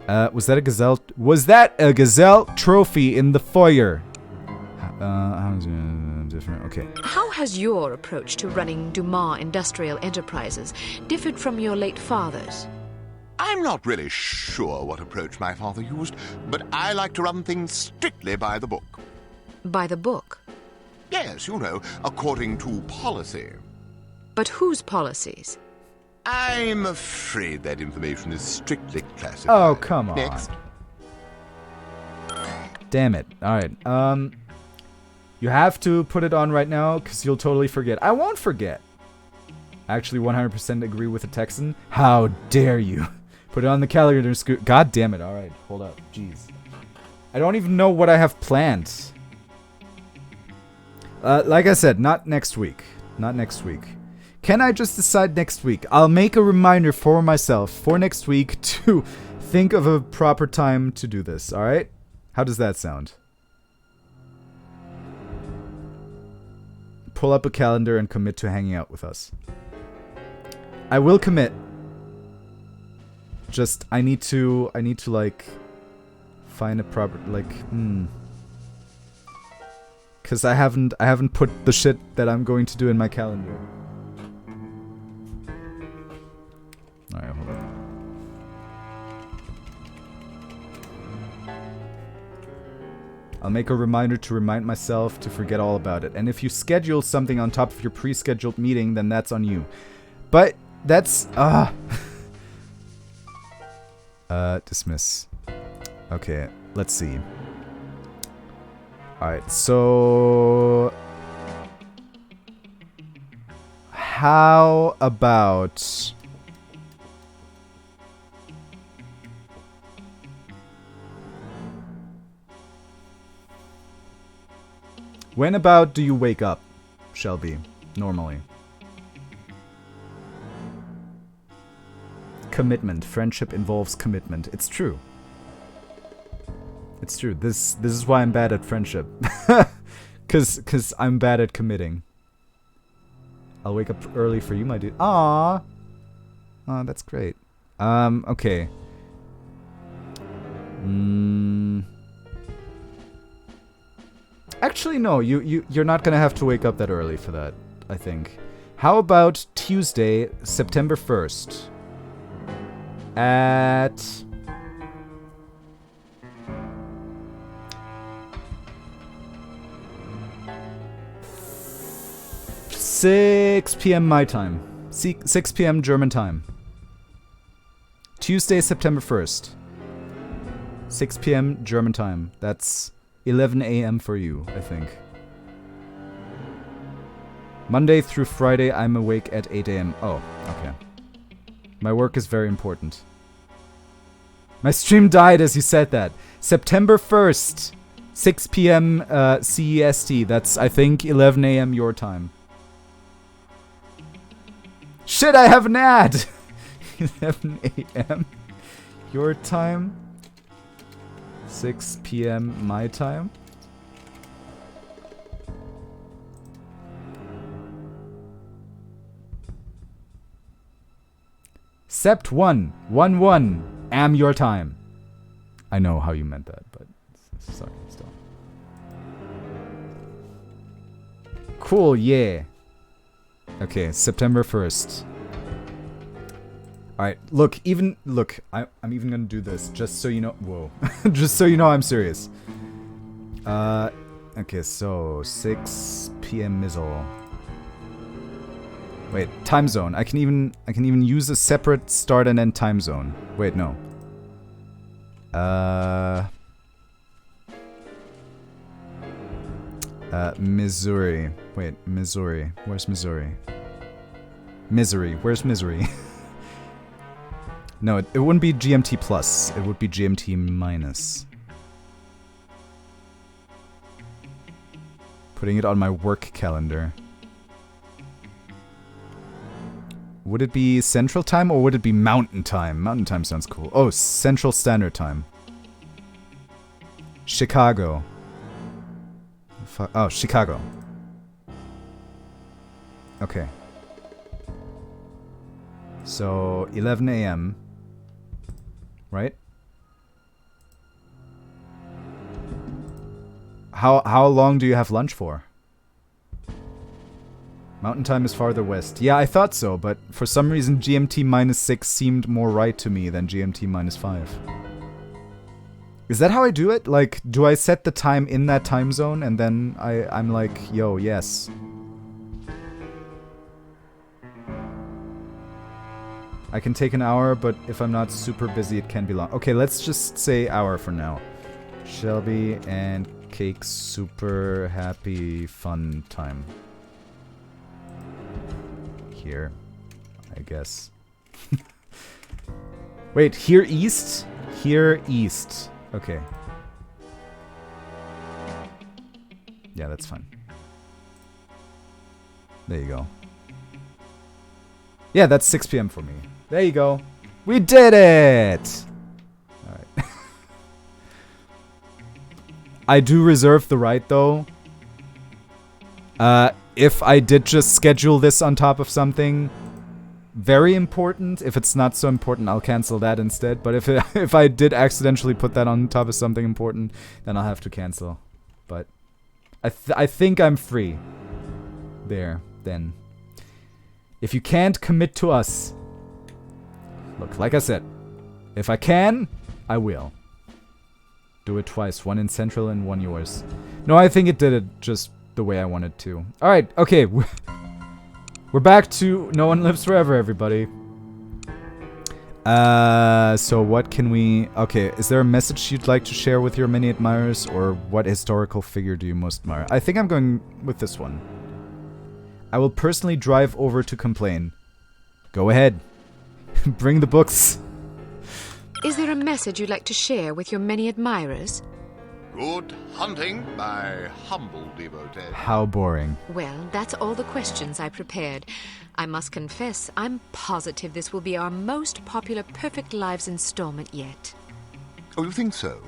Was that a gazelle? Was that a gazelle trophy in the foyer? How's different? Okay. How has your approach to running Dumas Industrial Enterprises differed from your late father's? I'm not really sure what approach my father used, but I like to run things strictly by the book. By the book? Yes, you know, according to policy. But whose policies? I'm afraid that information is strictly classified. Oh, come on. Next. Damn it. Alright, you have to put it on right now, because you'll totally forget. I won't forget. I actually 100% agree with the Texan. How dare you? Put it on the calendar, Scoot. God damn it. Alright, hold up. Jeez. I don't even know what I have planned. Like I said, not next week. Not next week. Can I just decide next week? I'll make a reminder for myself for next week to think of a proper time to do this, alright? How does that sound? Pull up a calendar and commit to hanging out with us. I will commit. Just, I need to like, find a proper, like, Cause I haven't put the shit that I'm going to do in my calendar. Alright, hold on. I'll make a reminder to remind myself to forget all about it. And if you schedule something on top of your pre-scheduled meeting, then that's on you. But that's dismiss. Okay, let's see. Alright, so how about when about do you wake up, Shelby, normally? Commitment. Friendship involves commitment. It's true. It's true. This is why I'm bad at friendship. Cause I'm bad at committing. I'll wake up early for you, my dude. Aww. Aw, that's great. Okay. Actually, no. You're not gonna have to wake up that early for that, I think. How about Tuesday, September 1st? At 6 p.m. my time. 6 p.m. German time. Tuesday, September 1st. 6 p.m. German time. That's 11 a.m. for you, I think. Monday through Friday, I'm awake at 8 a.m. Oh, okay. My work is very important. My stream died as you said that. September 1st, 6 p.m. CEST. That's, I think, 11 a.m. your time. Shit, I have an ad! 11 a.m. your time. 6 p.m. my time. Sept 1 am your time. I know how you meant that, but sorry, still. Cool, yeah. Okay, September 1st. Alright, look, I'm even gonna do this, just so you know. Whoa. Just so you know I'm serious. Okay, so 6 p.m. Mizzle. Wait, time zone. I can even use a separate start and end time zone. Wait, no. Missouri. Wait, Missouri. Where's Missouri? Misery. Where's misery? No, it wouldn't be GMT plus. It would be GMT minus. Putting it on my work calendar. Would it be Central Time or would it be Mountain Time? Mountain Time sounds cool. Oh, Central Standard Time. Chicago. Oh, Chicago. Okay. So, 11 a.m. Right? How long do you have lunch for? Mountain time is farther west. Yeah, I thought so, but for some reason GMT -6 seemed more right to me than GMT -5. Is that how I do it? Like, do I set the time in that time zone and then I'm like, yo, yes. I can take an hour, but if I'm not super busy, it can be long. Okay, let's just say hour for now. Shelby and Cake super happy fun time. Here, I guess. Wait, here east? Here east. Okay. Yeah, that's fine. There you go. Yeah, that's 6 p.m. for me. There you go. We did it! Alright. I do reserve the right, though. If I did just schedule this on top of something very important, if it's not so important, I'll cancel that instead. But if I did accidentally put that on top of something important, then I'll have to cancel. But I think I'm free. There, then. If you can't commit to us, look, like I said, if I can, I will. Do it twice, one in Central and one yours. No, I think it did it just the way I wanted to. Alright, okay. We're back to No One Lives Forever, everybody. So what can we... Okay, is there a message you'd like to share with your many admirers? Or what historical figure do you most admire? I think I'm going with this one. I will personally drive over to complain. Go ahead. Bring the books. Is there a message you'd like to share with your many admirers? Good hunting, my humble devotee. How boring. Well, that's all the questions I prepared. I must confess, I'm positive this will be our most popular Perfect Lives installment yet. Oh, you think so?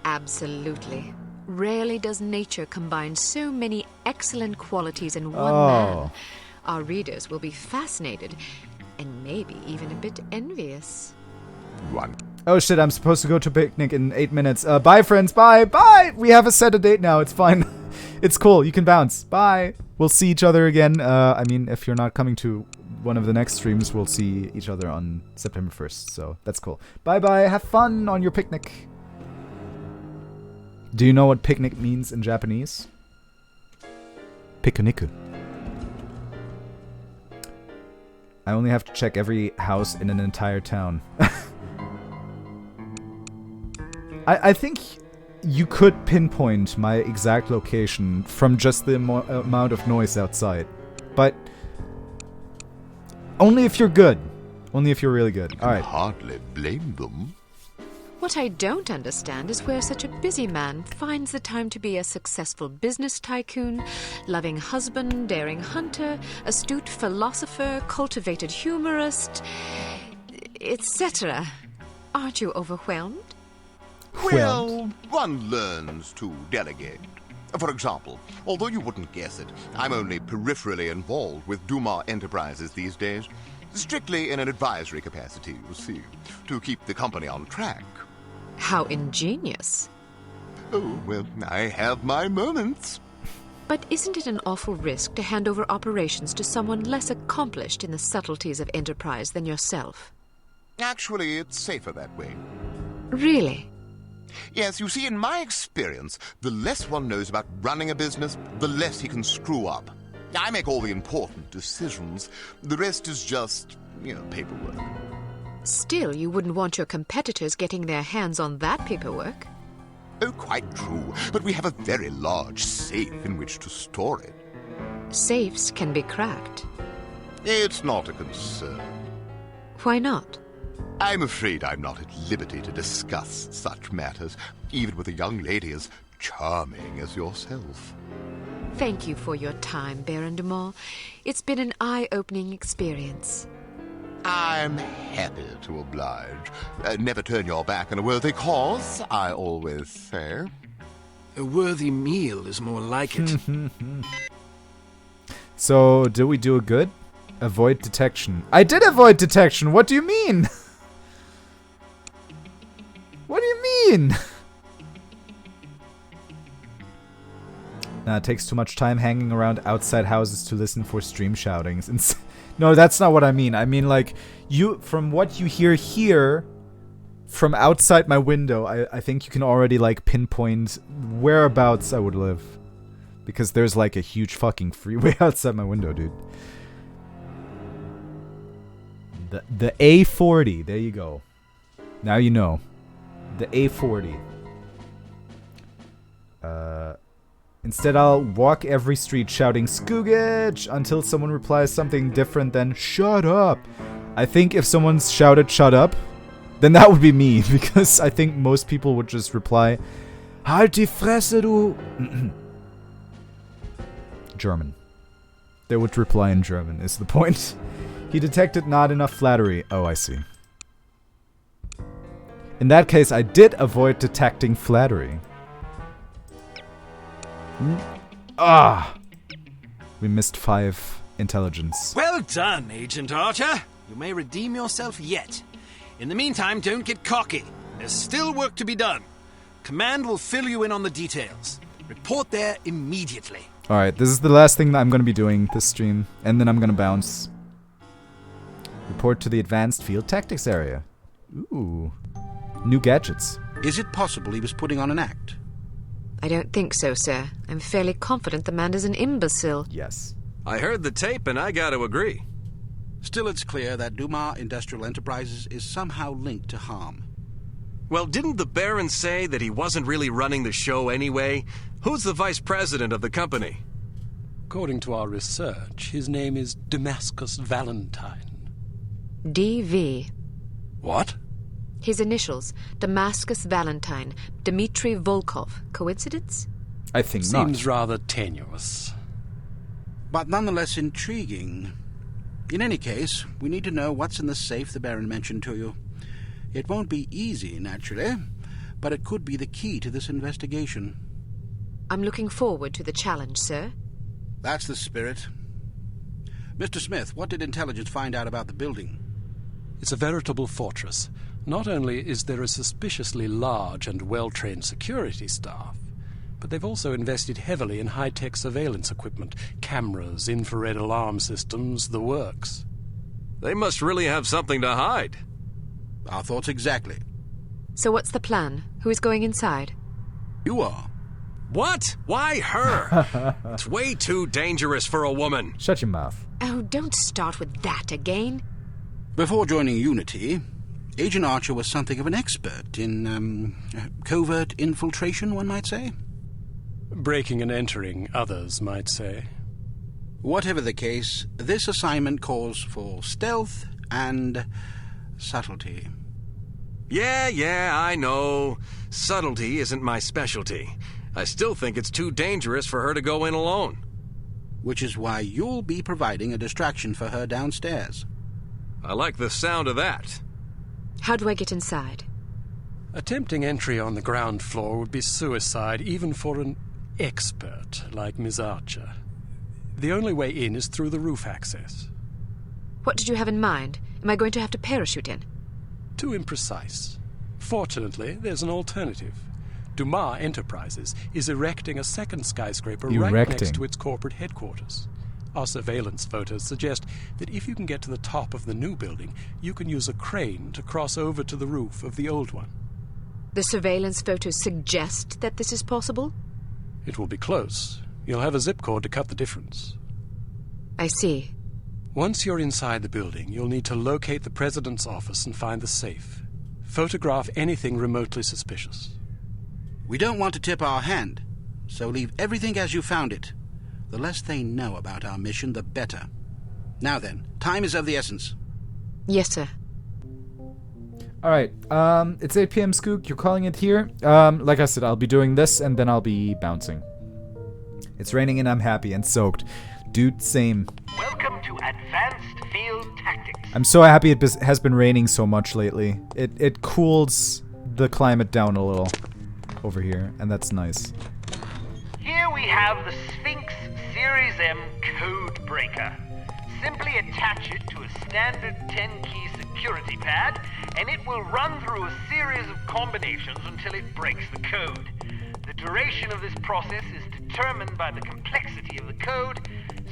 Absolutely. Rarely does nature combine so many excellent qualities in one Oh. man. Our readers will be fascinated, and maybe even a bit envious. One. Oh shit, I'm supposed to go to picnic in 8 minutes. Bye, friends. Bye. Bye. We have a set a date now. It's fine. It's cool. You can bounce. Bye. We'll see each other again. I mean, if you're not coming to one of the next streams, we'll see each other on September 1st. So that's cool. Bye-bye. Have fun on your picnic. Do you know what picnic means in Japanese? Picnic. I only have to check every house in an entire town. I think you could pinpoint my exact location from just the amount of noise outside. But only if you're good. Only if you're really good. Alright. Hardly blame them. What I don't understand is where such a busy man finds the time to be a successful business tycoon, loving husband, daring hunter, astute philosopher, cultivated humorist, etc. Aren't you overwhelmed? Well, one learns to delegate. For example, although you wouldn't guess it, I'm only peripherally involved with Duma Enterprises these days. Strictly in an advisory capacity, you see, to keep the company on track. How ingenious. Oh, well, I have my moments. But isn't it an awful risk to hand over operations to someone less accomplished in the subtleties of enterprise than yourself? Actually, it's safer that way. Really? Yes, you see, in my experience, the less one knows about running a business, the less he can screw up. I make all the important decisions. The rest is just, paperwork. Still, you wouldn't want your competitors getting their hands on that paperwork. Oh, quite true. But we have a very large safe in which to store it. Safes can be cracked. It's not a concern. Why not? I'm afraid I'm not at liberty to discuss such matters, even with a young lady as charming as yourself. Thank you for your time, Baron de Mont. It's been an eye-opening experience. I'm happy to oblige. Never turn your back on a worthy cause, I always say. A worthy meal is more like it. So, did we do a good? Avoid detection. I did avoid detection! What do you mean? What do you mean? It takes too much time hanging around outside houses to listen for stream shoutings. No, that's not what I mean. I mean, like, from what you hear here, from outside my window, I think you can already, like, pinpoint whereabouts I would live. Because there's, like, a huge fucking freeway outside my window, dude. The A40, there you go. Now you know. The A40. Instead, I'll walk every street shouting Skoogage until someone replies something different than shut up. I think if someone's shouted shut up, then that would be me, because I think most people would just reply Halt die Fresse, du... German. They would reply in German, is the point. He detected not enough flattery. Oh, I see. In that case, I did avoid detecting flattery. We missed 5 intelligence. Well done, Agent Archer. You may redeem yourself yet. In the meantime, don't get cocky. There's still work to be done. Command will fill you in on the details. Report there immediately. Alright, this is the last thing that I'm going to be doing this stream. And then I'm going to bounce. Report to the Advanced Field Tactics area. Ooh. New gadgets. Is it possible he was putting on an act? I don't think so, sir. I'm fairly confident the man is an imbecile. Yes. I heard the tape and I gotta agree. Still, it's clear that Dumas Industrial Enterprises is somehow linked to H.A.R.M. Well, didn't the Baron say that he wasn't really running the show anyway? Who's the vice president of the company? According to our research, his name is Damascus Valentine. DV. What? His initials, Damascus Valentine, Dmitry Volkov. Coincidence? I think not. Seems rather tenuous. But nonetheless intriguing. In any case, we need to know what's in the safe the Baron mentioned to you. It won't be easy, naturally, but it could be the key to this investigation. I'm looking forward to the challenge, sir. That's the spirit. Mr. Smith, what did intelligence find out about the building? It's a veritable fortress. Not only is there a suspiciously large and well-trained security staff, but they've also invested heavily in high-tech surveillance equipment, cameras, infrared alarm systems, the works. They must really have something to hide. Our thoughts exactly. So what's the plan? Who is going inside? You are. What? Why her? It's way too dangerous for a woman. Shut your mouth. Oh, don't start with that again. Before joining Unity, Agent Archer was something of an expert in, covert infiltration, one might say? Breaking and entering, others might say. Whatever the case, this assignment calls for stealth and subtlety. Yeah, I know. Subtlety isn't my specialty. I still think it's too dangerous for her to go in alone. Which is why you'll be providing a distraction for her downstairs. I like the sound of that. How do I get inside? Attempting entry on the ground floor would be suicide, even for an expert like Ms. Archer. The only way in is through the roof access. What did you have in mind? Am I going to have to parachute in? Too imprecise. Fortunately, there's an alternative. Dumas Enterprises is erecting a second skyscraper right next to its corporate headquarters. Our surveillance photos suggest that if you can get to the top of the new building, you can use a crane to cross over to the roof of the old one. The surveillance photos suggest that this is possible? It will be close. You'll have a zip cord to cut the difference. I see. Once you're inside the building, you'll need to locate the president's office and find the safe. Photograph anything remotely suspicious. We don't want to tip our hand, so leave everything as you found it. The less they know about our mission, the better. Now then, time is of the essence. Yes, sir. Alright, it's 8 p.m. Skoog, you're calling it here. Like I said, I'll be doing this and then I'll be bouncing. It's raining and I'm happy and soaked. Dude, same. Welcome to Advanced Field Tactics. I'm so happy it has been raining so much lately. It cools the climate down a little over here, and that's nice. Here we have the Sphinx Series M code breaker. Simply attach it to a standard 10-key security pad, and it will run through a series of combinations until it breaks the code. The duration of this process is determined by the complexity of the code,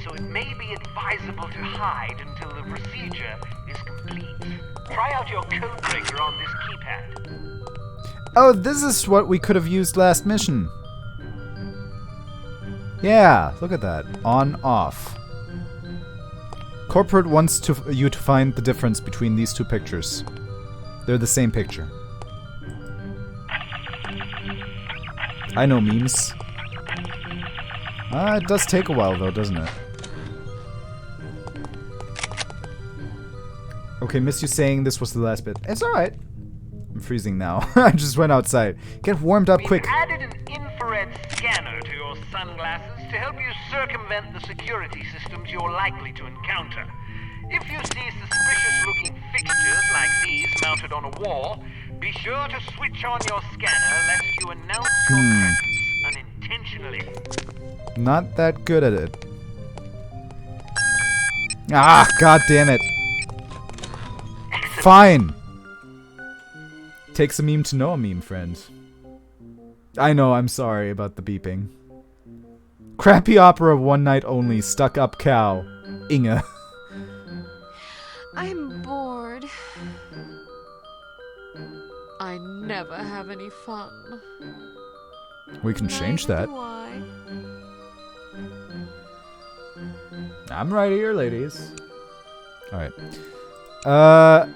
so it may be advisable to hide until the procedure is complete. Try out your code breaker on this keypad. Oh, this is what we could have used last mission. Yeah, look at that. On, off. Corporate wants you to find the difference between these two pictures. They're the same picture. I know memes. It does take a while though, doesn't it? Okay, missed you saying this was the last bit. It's alright. I'm freezing now. I just went outside. Get warmed up quick. We've added an infrared scanner to your sunglasses to help you circumvent the security systems you're likely to encounter. If you see suspicious-looking fixtures like these mounted on a wall, be sure to switch on your scanner lest you announce your presence unintentionally. Not that good at it. Ah, god damn it. Excellent. Fine. Takes a meme to know a meme, friend. I know, I'm sorry about the beeping. Crappy opera, one night only, stuck up cow. Inge. I'm bored. I never have any fun. We can change that. I'm right here, ladies. Alright.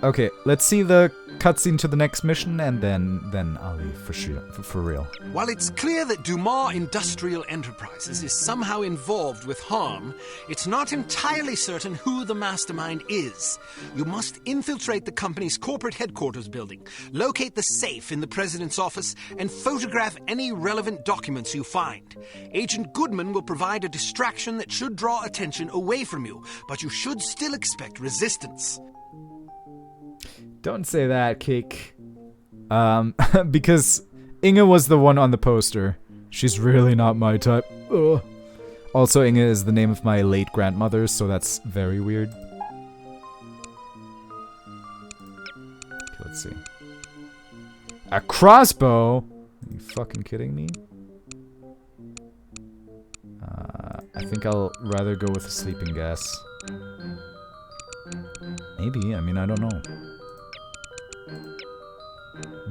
Okay, let's see the cutscene to the next mission, and then I'll leave for real. While it's clear that Dumas Industrial Enterprises is somehow involved with H.A.R.M, it's not entirely certain who the mastermind is. You must infiltrate the company's corporate headquarters building, locate the safe in the president's office, and photograph any relevant documents you find. Agent Goodman will provide a distraction that should draw attention away from you, but you should still expect resistance. Don't say that, Cake. Because Inge was the one on the poster. She's really not my type. Ugh. Also, Inge is the name of my late grandmother, so that's very weird. Okay, let's see. A crossbow? Are you fucking kidding me? I think I'll rather go with a sleeping gas. Maybe, I mean, I don't know.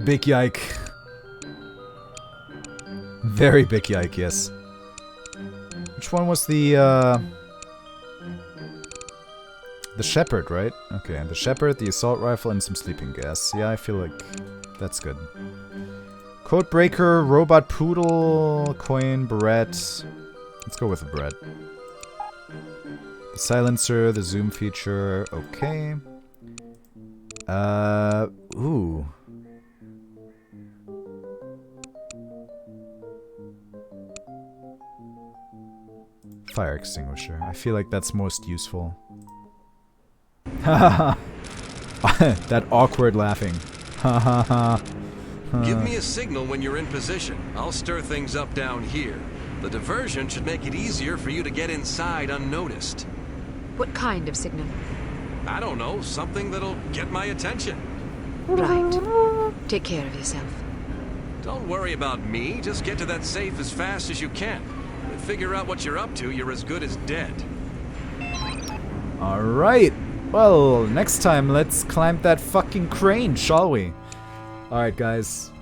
Big yike. Very big yike, yes. Which one was the shepherd, right? Okay, the shepherd, the assault rifle, and some sleeping gas. Yeah, I feel like that's good. Code breaker, robot poodle, coin, barrette. Let's go with the barrette. The silencer, the zoom feature, okay. Ooh. Fire extinguisher. I feel like that's most useful. That awkward laughing. Give me a signal when you're in position. I'll stir things up down here. The diversion should make it easier for you to get inside unnoticed. What kind of signal? I don't know, something that'll get my attention. Right. Take care of yourself. Don't worry about me, just get to that safe as fast as you can. Figure out what you're up to, you're as good as dead. Alright. Well, next time let's climb that fucking crane, shall we? Alright, guys.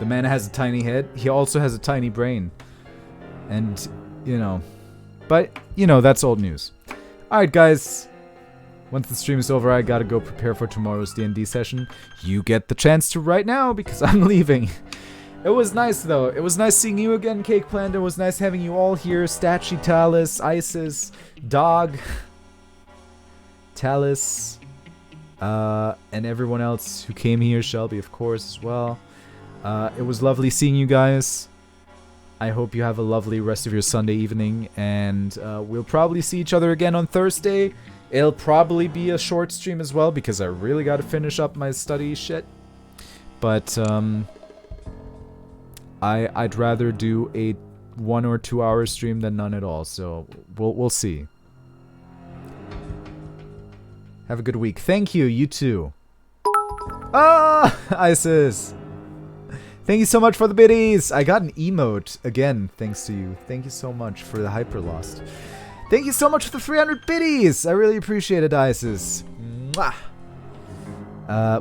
The man has a tiny head. He also has a tiny brain. And, you know. But, you know, that's old news. Alright, guys. Once the stream is over, I gotta go prepare for tomorrow's D&D session. You get the chance to right now, because I'm leaving. It was nice, though. It was nice seeing you again, Cake Plant. It was nice having you all here. Stachi, Talus, Isis, Dog, Talus, and everyone else who came here. Shelby, of course, as well. It was lovely seeing you guys. I hope you have a lovely rest of your Sunday evening. And we'll probably see each other again on Thursday. It'll probably be a short stream as well, because I really got to finish up my study shit. But, I'd rather do a 1 or 2 hour stream than none at all, so we'll see. Have a good week. Thank you, you too. Ah, Isis! Thank you so much for the biddies. I got an emote again, thanks to you. Thank you so much for the hyper lost. Thank you so much for the 300 biddies. I really appreciate it, Isis. Mwah.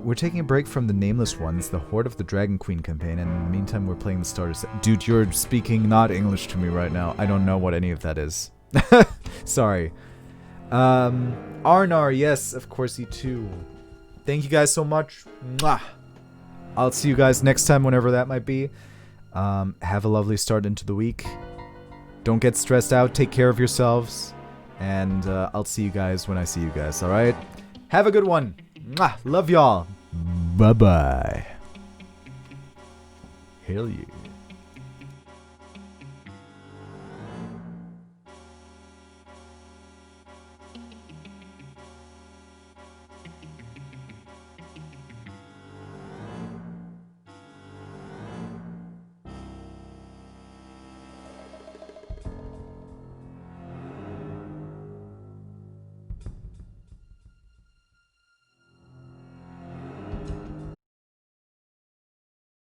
We're taking a break from the Nameless Ones, the Horde of the Dragon Queen campaign, and in the meantime, we're playing the starter set. Dude, you're speaking not English to me right now. I don't know what any of that is. Sorry. Arnar, yes, of course, you too. Thank you guys so much. Mwah. I'll see you guys next time, whenever that might be. Have a lovely start into the week. Don't get stressed out. Take care of yourselves. And I'll see you guys when I see you guys, alright? Have a good one. Mwah. Love y'all. Bye-bye. Hell yeah.